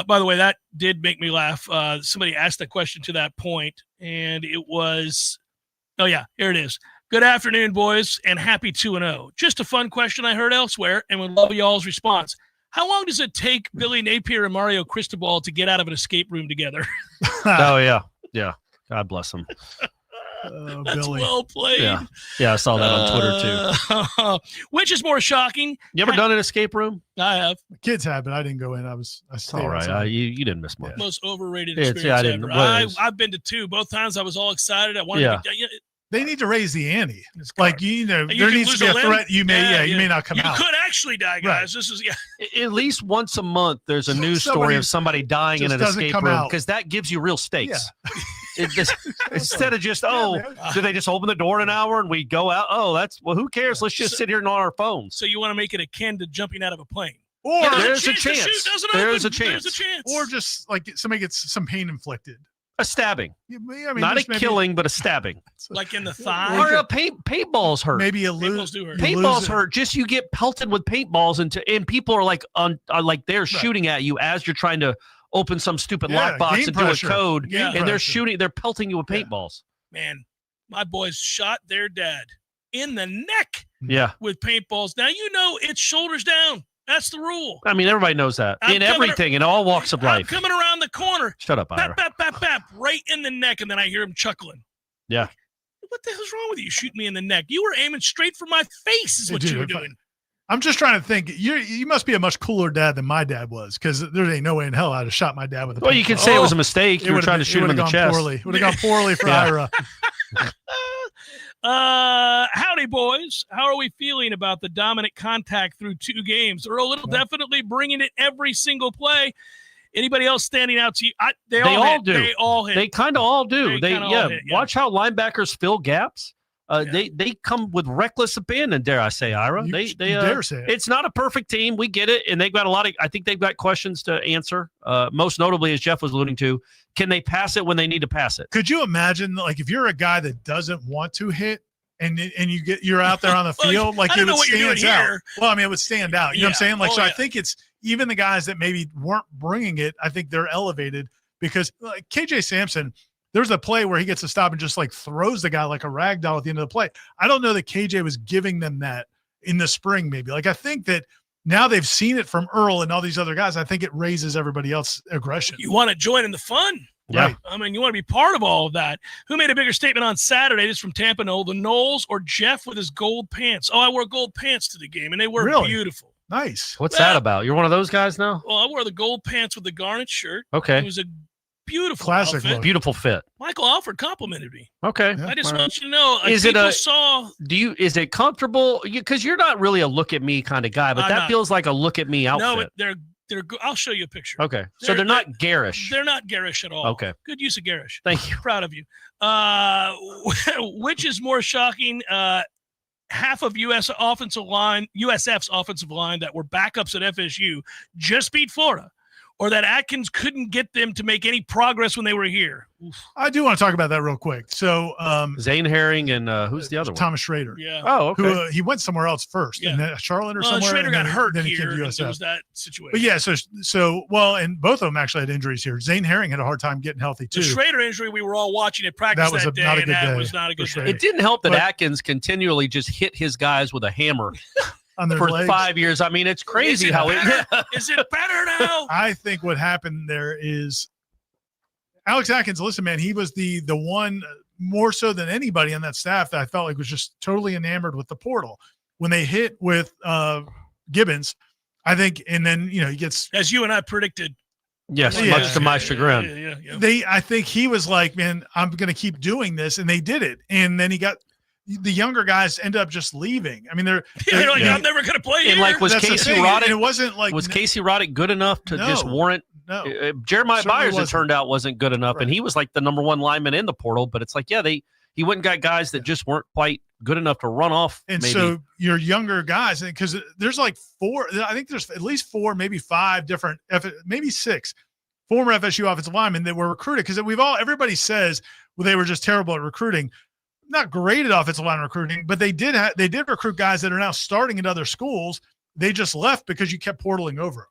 By the way, that did make me laugh. Somebody asked a question to that point, and it was, here it is. Good afternoon, boys, and happy 2-0. Just a fun question I heard elsewhere, and would love y'all's response. How long does it take Billy Napier and Mario Cristobal to get out of an escape room together? Oh, yeah. Yeah. God bless them. That's Billy. Well played. Yeah, I saw that on Twitter, too. Which is more shocking? You ever done an escape room? I have. The kids have, but I didn't go in. I stayed all right. outside. You didn't miss much. Most overrated Yeah, experience I didn't. ever. I've been to 2. Both times I was all excited. I wanted to get They need to raise the ante. You there needs to be a threat. You may not come out. You could actually die, guys. This is At least once a month, there's a news story of somebody dying in an escape room because that gives you real stakes. Instead of just do they just open the door in an hour and we go out? Who cares? Let's just sit here and on our phones. So you want to make it akin to jumping out of a plane? Or there's a chance. There's a chance. Or just somebody gets some pain inflicted. A stabbing. I mean, not a killing, but a stabbing. Like in the thigh. Or paintballs hurt. Maybe paintballs do hurt. Paintballs hurt. Just you get pelted with paintballs and people are they're shooting at you as you're trying to open some stupid lockbox and do a code. And they're pelting you with paintballs. Man, my boys shot their dad in the neck. Yeah. With paintballs. Now it's shoulders down. That's the rule. I mean, everybody knows that. In everything, in all walks of life. I'm coming around the corner. Shut up, Ira. Bap, right in the neck, and then I hear him chuckling. Yeah. What the hell's wrong with you? Shooting me in the neck. You were aiming straight for my face is what you were doing. I'm just trying to think. You must be a much cooler dad than my dad was, because there ain't no way in hell I'd have shot my dad with a paintball. Well, you could say it was a mistake. You were trying to shoot him in the chest. It would have gone poorly for Ira. Howdy, boys. How are we feeling about the dominant contact through 2 games? Earl Little definitely bringing it every single play. Anybody else standing out to you? They all do. They all hit. They kind of all do. They kinda all hit, yeah. Watch how linebackers fill gaps. They come with reckless abandon, dare I say, Ira. They dare say it. It's not a perfect team. We get it. And they've got I think they've got questions to answer. Most notably, as Jeff was alluding to, can they pass it when they need to pass it? Could you imagine, like, if you're a guy that doesn't want to hit and you're out there on the field, like it would stand out. Well, I mean, it would stand out. You know what I'm saying? Like, I think it's even the guys that maybe weren't bringing it, I think they're elevated because like KJ Sampson, there's a play where he gets a stop and just like throws the guy like a rag doll at the end of the play. I don't know that KJ was giving them that in the spring, maybe. Like, I think that now they've seen it from Earl and all these other guys. I think it raises everybody else's aggression. You want to join in the fun. Yeah. I mean, you want to be part of all of that. Who made a bigger statement on Saturday? This is from Tampa, the Knowles or Jeff with his gold pants? Oh, I wore gold pants to the game, and they were beautiful. Nice. What's that about? You're one of those guys now? Well, I wore the gold pants with the garnet shirt. Okay. It was a beautiful classic outfit. Beautiful fit. Michael Alford complimented me. Okay. I just want you to know. Is it comfortable? Because you're not really a look at me kind of guy, but that feels like a look at me outfit. No, they're. I'll show you a picture. Okay. So they're not garish. They're not garish at all. Okay. Good use of garish. Thank you. Proud of you. Which is more shocking? Half of USF's offensive line that were backups at FSU just beat Florida, or that Atkins couldn't get them to make any progress when they were here. Oof. I do want to talk about that real quick. So Zane Herring and who's the other one? Thomas Schrader. Yeah. Oh, okay. Who he went somewhere else first, in Charlotte or somewhere. Schrader got hurt then here. He came to It USF. was that situation. But yeah, and both of them actually had injuries here. Zane Herring had a hard time getting healthy too. The Schrader injury, we were all watching at practice that day, and that was not a good day. It didn't help that Atkins continually just hit his guys with a hammer. On their for legs. 5 years. I mean, it's crazy how it. Is it better now? I think what happened there is Alex Atkins. Listen, man, he was the one more so than anybody on that staff that I felt like was just totally enamored with the portal. When they hit with Gibbons, I think, and then he gets, as you and I predicted. Yes, much to my chagrin. Yeah. I think he was like, man, I'm going to keep doing this, and they did it, and then he got. The younger guys end up just leaving. I mean, they're like, I'm never going to play here. And like, was Casey Roddick? It wasn't like Casey Roddick good enough to just warrant? No, Jeremiah certainly Byers, wasn't. it turned out, wasn't good enough, and he was like the number one lineman in the portal. But it's like, he went and got guys that just weren't quite good enough to run off. And maybe. so your younger guys, because there's like 4, I think there's at least 4, maybe 5 different, maybe 6 former FSU offensive linemen that were recruited. Because everybody says, well, they were just terrible at recruiting. Not great at offensive line recruiting, but they did recruit guys that are now starting at other schools. They just left because you kept portaling over them.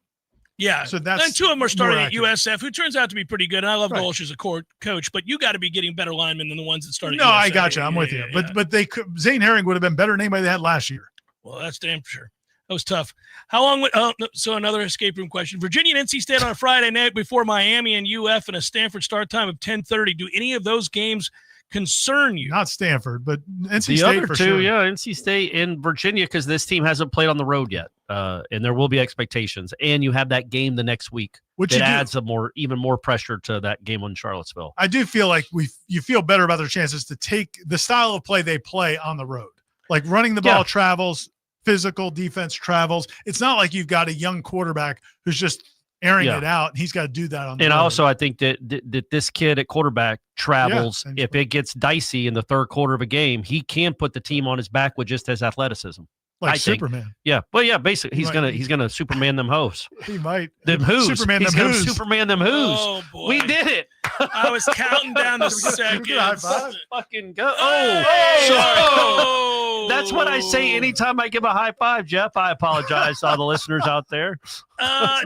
Yeah. So that's and 2 of them are starting at accurate. USF, who turns out to be pretty good. And I love Golsh as a coach, but you got to be getting better linemen than the ones that started. No, at USF. I got you. I'm with you. But they could, Zane Herring would have been better than anybody they had last year. Well, that's damn sure. That was tough. How long would so another escape room question. Virginia and NC State on a Friday night before Miami and UF and a Stanford start time of 10:30. Do any of those games concern you? Not Stanford, but NC the State other for two, sure. yeah, NC State and Virginia, because this team hasn't played on the road yet, and there will be expectations. And you have that game the next week, which adds even more pressure to that game in Charlottesville. I do feel like you feel better about their chances to take the style of play they play on the road, like running the ball travels, physical defense travels. It's not like you've got a young quarterback who's just airing it out, and he's got to do that on the road. Also, I think that this kid at quarterback travels. If it gets dicey in the third quarter of a game, he can put the team on his back with just his athleticism. Like Superman. Yeah. Well, yeah, basically he's gonna Superman them hoes. He might. Them whoos. Superman he's them gonna whoos. Superman them whoos. Oh boy. We did it. I was counting down the seconds. Fucking go. That's what I say anytime I give a high five, Jeff. I apologize to all the listeners out there.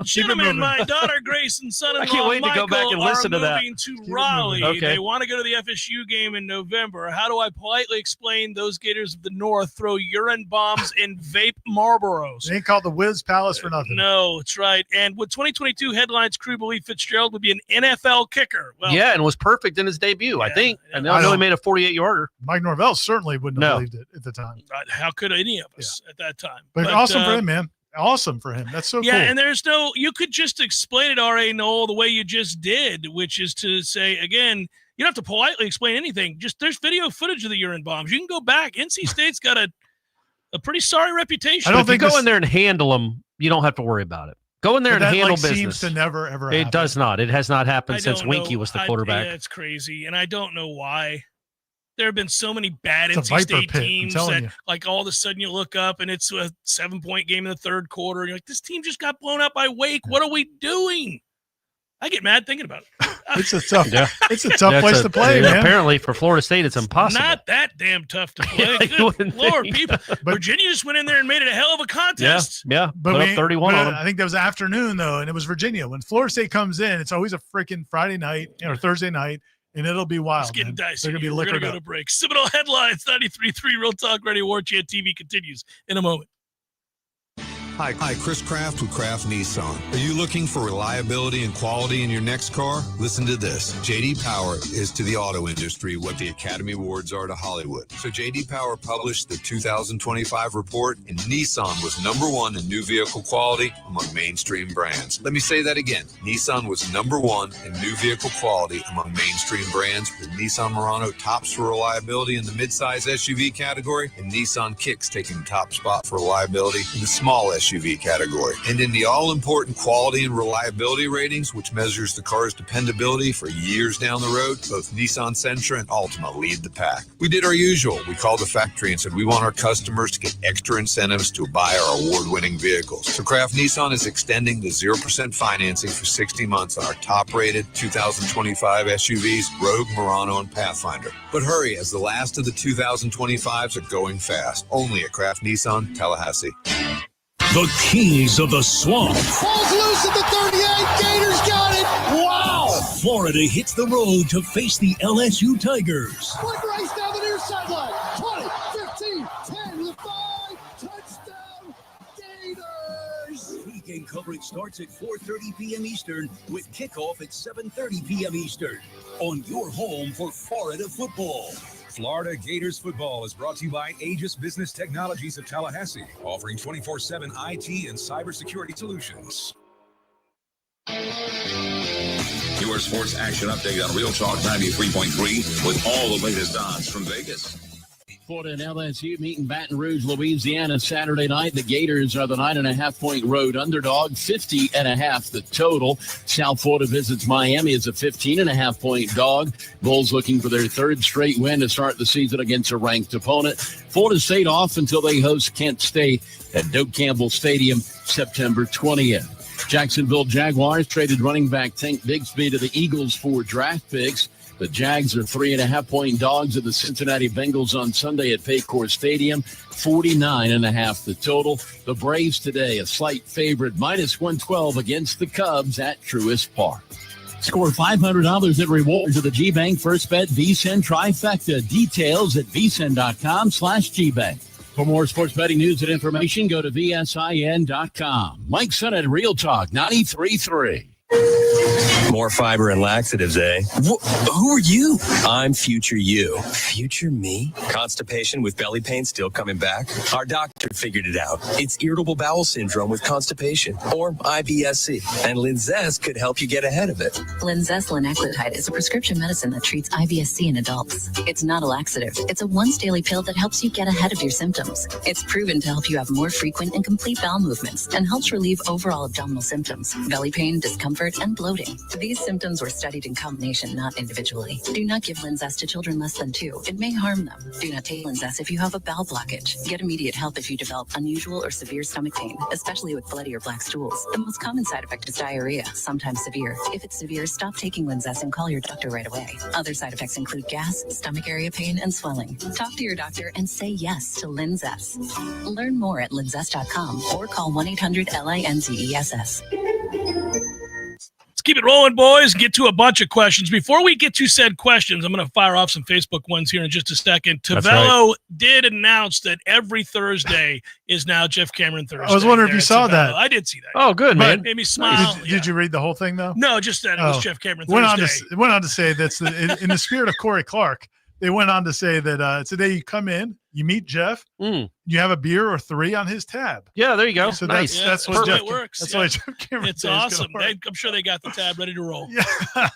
Gentlemen, my daughter Grace and son-in-law I can't wait Michael to go back and listen to that. moving to Raleigh. Okay. They want to go to the FSU game in November. How do I politely explain those Gators of the North throw urine bombs and vape Marlboros? They ain't called the Wiz Palace for nothing. No, that's right. And would 2022 headlines crew believe Fitzgerald would be an NFL kicker? Well, yeah, and was perfect in his debut, I think. And I know he made a 48-yarder. Mike Norvell certainly wouldn't have believed it at the time. How could any of us at that time? But awesome for him, man. Awesome for him. That's so cool. Yeah, and there's you could just explain it, R.A. Noel, the way you just did, which is to say, again, You don't have to politely explain anything. Just there's video footage of the urine bombs. You can go back. NC State's got a pretty sorry reputation. I don't think if you go in there and handle them, you don't have to worry about it. Go in there and handle business. Seems to never ever happen. It does not. It has not happened since Winky was the quarterback. Yeah, it's crazy, and I don't know why. There have been so many bad It's a NC State viper pit, teams I'm telling that, you. like, all of a sudden you look up and it's a 7-point game in the third quarter. And you're like, this team just got blown up by Wake. What are we doing? I get mad thinking about it. It's a tough, it's a tough That's place to play, man. Apparently, for Florida State, it's impossible. Not that damn tough to play. Yeah, you Good wouldn't Lord, think. people. Virginia just went in there and made it a hell of a contest. Yeah, But put up 31 on them. I think that was afternoon though, and it was Virginia. When Florida State comes in, it's always a freaking Friday night or Thursday night, and it'll be wild. It's getting dicey. They're gonna be We're going to liquored go to up. break. Seminole headlines, 93.3 Real Talk Radio Warchant TV continues in a moment. Hi, Chris Kraft with Kraft Nissan. Are you looking for reliability and quality in your next car? Listen to this. J.D. Power is to the auto industry what the Academy Awards are to Hollywood. So J.D. Power published the 2025 report, and Nissan was #1 in new vehicle quality among mainstream brands. Let me say that again. Nissan was #1 in new vehicle quality among mainstream brands, with Nissan Murano tops for reliability in the midsize SUV category, and Nissan Kicks taking the top spot for reliability in the small SUV category. And in the all-important quality and reliability ratings, which measures the car's dependability for years down the road, both Nissan Sentra and Altima lead the pack. We did our usual. We called the factory and said we want our customers to get extra incentives to buy our award-winning vehicles. So Kraft Nissan is extending the 0% financing for 60 months on our top-rated 2025 SUVs, Rogue, Murano, and Pathfinder. But hurry, as the last of the 2025s are going fast. Only at Kraft Nissan, Tallahassee. The Kings of the Swamp. Falls loose at the 38. Gators got it. Wow. Florida hits the road to face the LSU Tigers. Quick race down the near sideline. 20, 15, 10 to the 5. Touchdown, Gators. Pre-game coverage starts at 4:30 p.m. Eastern with kickoff at 7:30 p.m. Eastern on your home for Florida football. Florida Gators football is brought to you by Aegis Business Technologies of Tallahassee, offering 24/7 IT and cybersecurity solutions. Your sports action update on Real Talk 93.3 with all the latest odds from Vegas. Florida and LSU meet in Baton Rouge, Louisiana, Saturday night. The Gators are the 9.5-point road underdog, 50.5 the total. South Florida visits Miami as a 15.5-point dog. Bulls looking for their third straight win to start the season against a ranked opponent. Florida State off until they host Kent State at Doak Campbell Stadium, September 20th. Jacksonville Jaguars traded running back Tank Bigsby to the Eagles for draft picks. The Jags are 3.5-point dogs of the Cincinnati Bengals on Sunday at Paycor Stadium, 49.5 the total. The Braves today a slight favorite, -112 against the Cubs at Truist Park. Score $500 in rewards to the G-Bank First Bet VSiN Trifecta. Details at vsin.com/GBank. For more sports betting news and information, go to vsin.com. Mike Sennett, Real Talk 93.3. More fiber and laxatives, eh? Who are you? I'm future you. Future me? Constipation with belly pain still coming back? Our doctor figured it out. It's irritable bowel syndrome with constipation, or IBS-C. And Linzess could help you get ahead of it. Linzess linaclotide is a prescription medicine that treats IBS-C in adults. It's not a laxative. It's a once-daily pill that helps you get ahead of your symptoms. It's proven to help you have more frequent and complete bowel movements and helps relieve overall abdominal symptoms, belly pain, discomfort, and bloating. These symptoms were studied in combination, not individually. Do not give Linzess to children less than 2. It may harm them. Do not take Linzess if you have a bowel blockage. Get immediate help if you develop unusual or severe stomach pain, especially with bloody or black stools. The most common side effect is diarrhea, sometimes severe. If it's severe, stop taking Linzess and call your doctor right away. Other side effects include gas, stomach area pain, and swelling. Talk to your doctor and say yes to Linzess. Learn more at linzess.com or call 1-800-LINZESS. Let's keep it rolling, boys. Get to a bunch of questions. Before we get to said questions, I'm going to fire off some Facebook ones here in just a second. Tavello did announce that every Thursday is now Jeff Cameron Thursday. I was wondering if you saw that. I did see that. Oh, good, man. Made me smile. Did you read the whole thing, though? No, just that it was Jeff Cameron Thursday. Went on to say that's in the spirit of Corey Clark. they went on to say that today you come in, you meet Jeff, you have a beer or 3 on his tab. Yeah, there you go. So nice. that's what Jeff, it works. That's Yeah. why Jeff Cameron It's says awesome. go work. I'm sure they got the tab ready to roll. Yeah.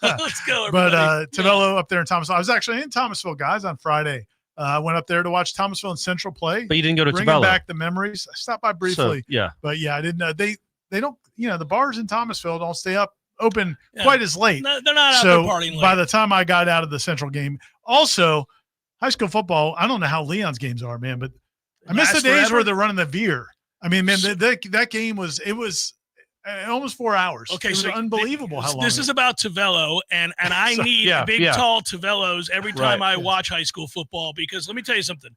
Let's go, everybody. But Tavello up there in Thomasville. I was actually in Thomasville, guys, on Friday. I went up there to watch Thomasville and Central play. But you didn't go to Bringing Tavello. back the memories. I stopped by briefly. So, yeah. But yeah, I didn't know. They don't, the bars in Thomasville don't stay open Yeah. quite as late. No, they're not out So there partying late. by the time I got out of the Central game, also high school football, I don't know how Leon's games are, man, but I miss the Lasts days forever. where they're running the veer. I mean, man, that game was almost 4 hours. Okay, it was so unbelievable how long. This is about Tavello, and I need big, tall Tavellos every time I watch high school football, because let me tell you something.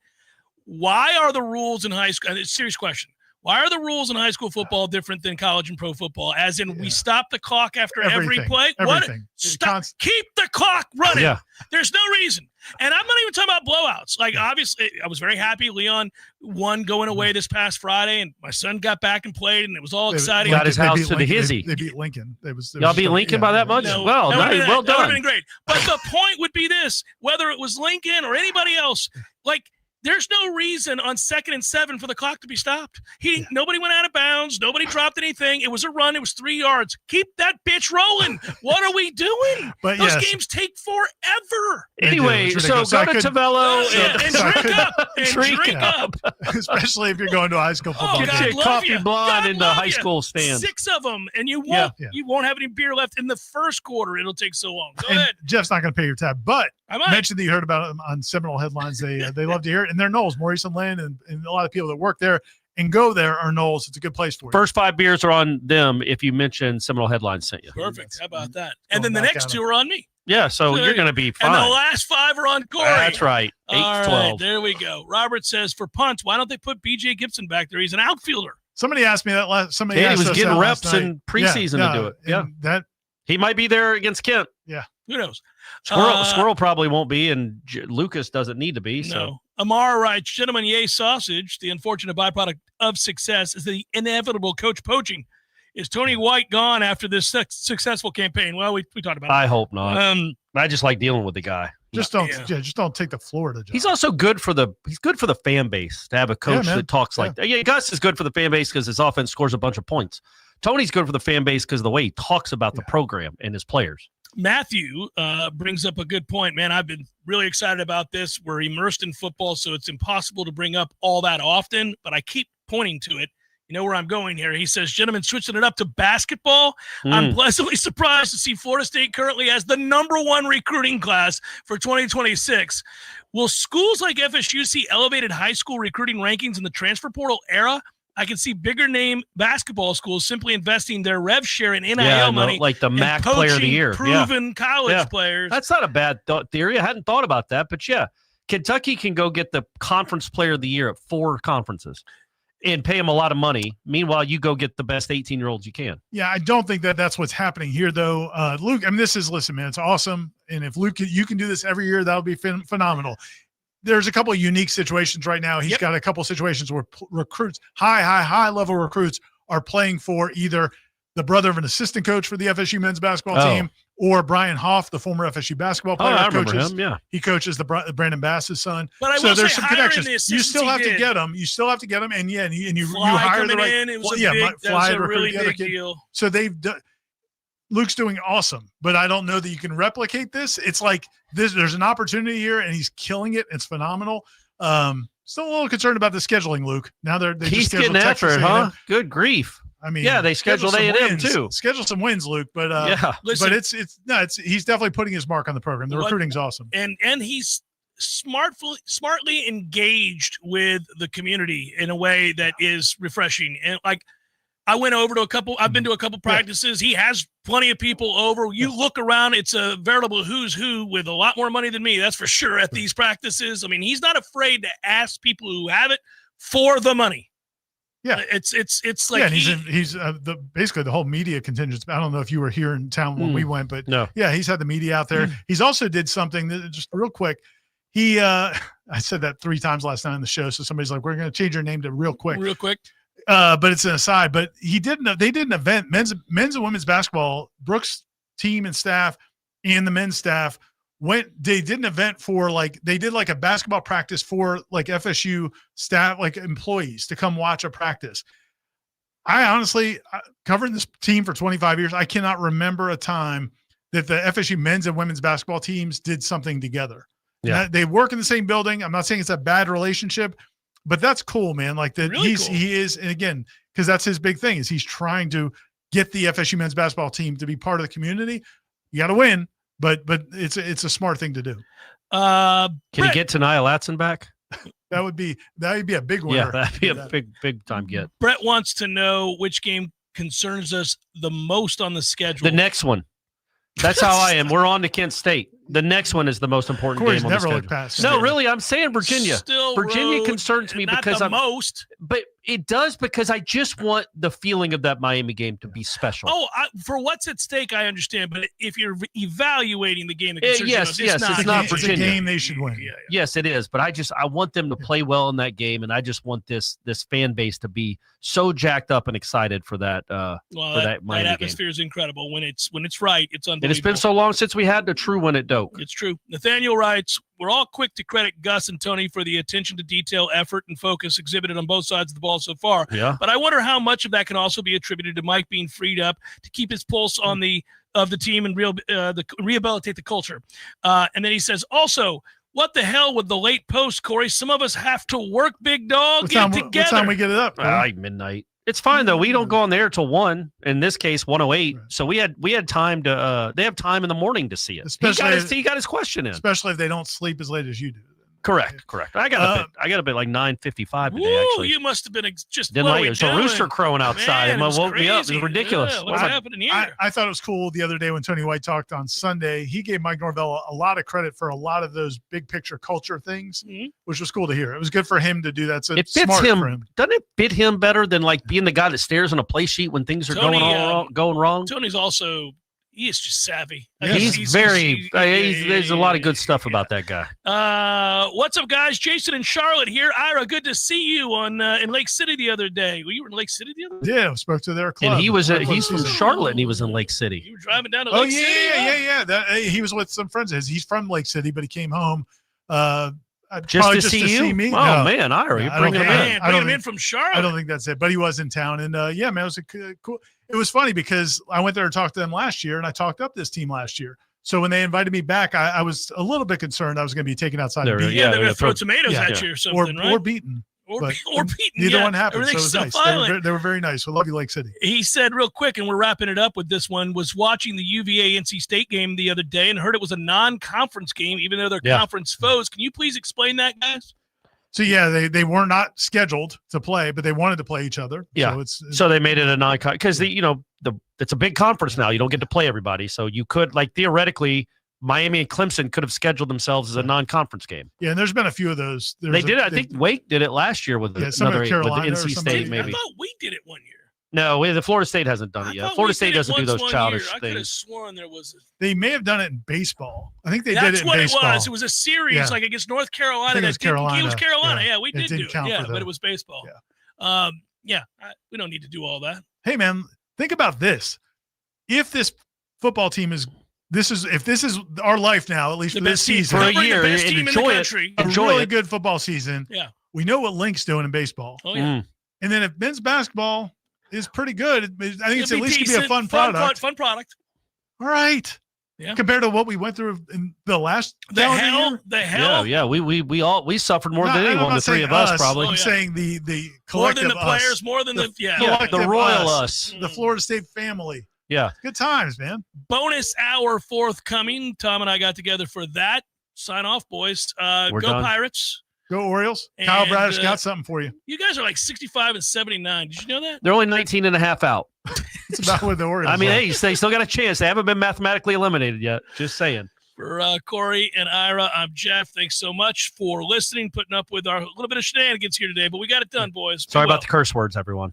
Why are the rules in high school? It's a serious question. Why are the rules in high school football different than college and pro football? As in, we stop the clock after every play? Everything. Stop. Keep the clock running. Yeah. There's no reason. And I'm not even talking about blowouts. Like, obviously, I was very happy Leon won going away this past Friday, and my son got back and played, and it was all exciting. Got his house to the hizzy. They beat Lincoln. Y'all beat Lincoln by that much? No, well that would've been- well That would have done. been great. But the point would be this, whether it was Lincoln or anybody else, like, there's no reason on 2nd and 7 for the clock to be stopped. Nobody went out of bounds. Nobody dropped anything. It was a run. It was 3 yards. Keep that bitch rolling. What are we doing? But Those yes. games take forever. Anyway, so go to Tavello and drink up. And drink up. Especially if you're going to a high school football Get game. your love coffee you. blonde God in the love high you. school stand. 6 of them, and you Yeah. won't have any beer left in the first quarter. It'll take so long. Go And ahead. Jeff's not going to pay your tab, but I might. mentioned that you heard about it on Seminole headlines. They love to hear it, and they're Knowles, Maurice and Lynn, and a lot of people that work there and go there are Knowles. It's a good place for you. First 5 beers are on them if you mention Seminole Headlines sent you. Perfect. How about that? And Going then the back next at 2 are on me. Yeah, so you're going to be fine. And the last 5 are on Corey. That's right. 8 All to 12. right, there we go. Robert says, for punts, why don't they put B.J. Gibson back there? He's an outfielder. Somebody asked me that last. Somebody Yeah, he asked was us getting that last reps night. in preseason to do it. Yeah. and that He might be there against Kent. yeah. Who knows? Squirrel probably won't be, and Lucas doesn't need to be. So No. Amar writes, gentlemen, yay sausage. The unfortunate byproduct of success is the inevitable coach poaching. Is Tony White gone after this successful campaign? Well, we talked about it. I hope not. I just like dealing with the guy. Just don't take the Florida job. He's also good for the fan base to have a coach man. that talks like that. Yeah, Gus is good for the fan base because his offense scores a bunch of points. Tony's good for the fan base because of the way he talks about the program and his players. Matthew brings up a good point, man. I've been really excited about this. We're immersed in football, so it's impossible to bring up all that often, but I keep pointing to it. You know where I'm going here. He says, gentlemen, switching it up to basketball. I'm pleasantly surprised to see Florida State currently has the #1 recruiting class for 2026. Will schools like FSU see elevated high school recruiting rankings in the transfer portal era? I can see bigger name basketball schools simply investing their rev share in NIL money, like the and MAC Player of the poaching Year. proven college players. That's not a bad theory. I hadn't thought about that, but yeah, Kentucky can go get the Conference Player of the Year at 4 conferences and pay them a lot of money. Meanwhile, you go get the best 18-year-olds you can. Yeah, I don't think that's what's happening here, though. Luke, I mean, listen, man, it's awesome. And if Luke, you can do this every year, that would be phenomenal. There's a couple of unique situations right now. He's got a couple of situations where recruits, high level recruits, are playing for either the brother of an assistant coach for the FSU men's basketball team, or Brian Hoff, the former FSU basketball player. I remember him. Yeah, he coaches the Brandon Bass's son. But I so will there's say some higher in connections. the You still have assistants he to did. get them. You still have to get them, and you Fly hire the coming right. in, it was a yeah, big, that Fly was a recruit really the other big kid. deal. So they've done. Luke's doing awesome, but I don't know that you can replicate this. It's like this. There's an opportunity here, and he's killing it. It's phenomenal. Still a little concerned about the scheduling, Luke. Now they he's just scheduled getting after Texas it, huh? A&M. Good grief. I mean, yeah, they scheduled some A&M wins. too. Schedule some wins, Luke. But Listen, but he's definitely putting his mark on the program. The recruiting's awesome, and he's smartly engaged with the community in a way that is refreshing. And like, I went over to I've been to a couple practices. He has plenty of people over. You look around, it's a veritable who's who with a lot more money than me. That's for sure at these practices. I mean, he's not afraid to ask people who have it for the money. Yeah, it's like and he's basically the whole media contingent. I don't know if you were here in town when we went, but no. Yeah, he's had the media out there. He's also did something that just real quick. He I said that 3 times last night on the show, so somebody's like, "We're going to change your name to real quick." But it's an aside. But they did an event, men's and women's basketball. Brooks' team and staff and the men's staff they did an event for they did a basketball practice for FSU staff, employees to come watch a practice. I honestly, covering this team for 25 years, I cannot remember a time that the FSU men's and women's basketball teams did something together. Yeah. They work in the same building. I'm not saying it's a bad relationship, but that's cool, man. Really cool. He is, and again, because that's his big thing, is he's trying to get the FSU men's basketball team to be part of the community. You got to win, but it's a smart thing to do. Can you get Tania Latson back? That would be a big winner. Yeah, that'd be a big time get. Brett wants to know which game concerns us the most on the schedule. The next one. That's how I am. We're on to Kent State. The next one is the most important Corey's game on the never schedule. looked past No, it. really, I'm saying Virginia. Still Virginia road, concerns me not because the most. But it does, because I just want the feeling of that Miami game to be special. Oh, for what's at stake, I understand. But if you're evaluating the game, that concerns yes, you, it's not Virginia. It's a game they should win. Yeah. Yes, it is. But I want them to play well in that game, and I just want this fan base to be so jacked up and excited for that. That Miami atmosphere game. is incredible. When it's right, it's unbelievable. And it's been so long since we had the true one at Doak. It's true. Nathaniel writes, we're all quick to credit Gus and Tony for the attention to detail, effort, and focus exhibited on both sides of the ball so far. Yeah. But I wonder how much of that can also be attributed to Mike being freed up to keep his pulse on the team and rehabilitate the culture. And then he says, also, what the hell with the late post, Corey? Some of us have to work, big dog. What Get it together. What time we get it up? Midnight. It's fine though. We don't go on there till 1. In this case, 1:08. Right. So we had time to. They have time in the morning to see it. He got his question in. Especially if they don't sleep as late as you do. Correct. I got a bit like 9:55 today. Actually, you must have been just. There's a rooster crowing outside. Man, it woke me up. It was ridiculous. Yeah, what's happening here? I thought it was cool the other day when Tony White talked on Sunday. He gave Mike Norvell a lot of credit for a lot of those big picture culture things, which was cool to hear. It was good for him to do that. So it fits him. Doesn't it fit him better than being the guy that stares on a play sheet when things are going wrong? Tony's also. He is just savvy. He's there's a lot of good stuff about that guy. What's up, guys? Jason and Charlotte here. Ira, good to see you in Lake City the other day. Were you in Lake City the other day? Yeah, I spoke to their club. And he's from Charlotte, and he was in Lake City. You were driving down to Lake City? Yeah. He was with some friends of his. He's from Lake City, but he came home just to see me. Oh, man, Ira, you're bringing him in. Bringing him in from Charlotte. I don't think that's it, but he was in town. And, it was cool. It was funny because I went there to talk to them last year, and I talked up this team last year. So when they invited me back, I was a little bit concerned I was going to be taken outside. They're going to throw tomatoes at you or something, right? Or beaten. Or beaten. Neither one happened. So it was nice. They were very nice. We love you, Lake City. He said real quick, and we're wrapping it up with this one, was watching the UVA-NC State game the other day and heard it was a non-conference game, even though they're conference foes. Can you please explain that, guys? So, they were not scheduled to play, but they wanted to play each other. Yeah. So they made it a non-con because, it's a big conference now. You don't get to play everybody. So you could, theoretically, Miami and Clemson could have scheduled themselves as a non-conference game. Yeah, and there's been a few of those. I think Wake did it last year with another with NC State, maybe. I thought we did it one year. No, the Florida State hasn't done it yet. Florida State doesn't do those childish things. I could have sworn there was. They may have done it in baseball. I think they did it in baseball. That's what it was. It was a series against North Carolina. It was Carolina. It was Carolina. Yeah, we did do it. Yeah, but it was baseball. Yeah. We don't need to do all that. Hey, man, think about this. If this football team is our life now, at least for this season, for a year, enjoy a really good football season. Yeah, we know what Link's doing in baseball. Oh yeah, and then if men's basketball is pretty good, I think it's at least gonna be a fun product. Fun product. All right. Yeah. Compared to what we went through in the last the hell. Yeah. We suffered more than anyone. The three of us probably. I'm saying the collective more than the players, more than the royal us, the Florida State family. Yeah. Good times, man. Bonus hour forthcoming. Tom and I got together for that. Sign off, boys. Go done. Pirates. Go Orioles. And, Kyle Bradish got something for you. You guys are like 65 and 79. Did you know that? They're only 19 and a half out. It's about what the Orioles are. Hey, they still got a chance. They haven't been mathematically eliminated yet. Just saying. For Corey and Ira, I'm Jeff. Thanks so much for listening, putting up with our little bit of shenanigans here today, but we got it done, boys. Sorry about the curse words, everyone.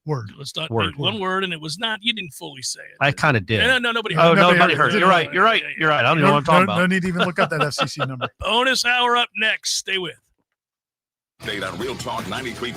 Word. Let's not one word, and it was not. You didn't fully say it. I kind of did. No, nobody heard. Nobody heard. You're right. I don't know what I'm talking about. No need to even look up that FCC number. Bonus hour up next. Stay with. Update on Real Talk 93.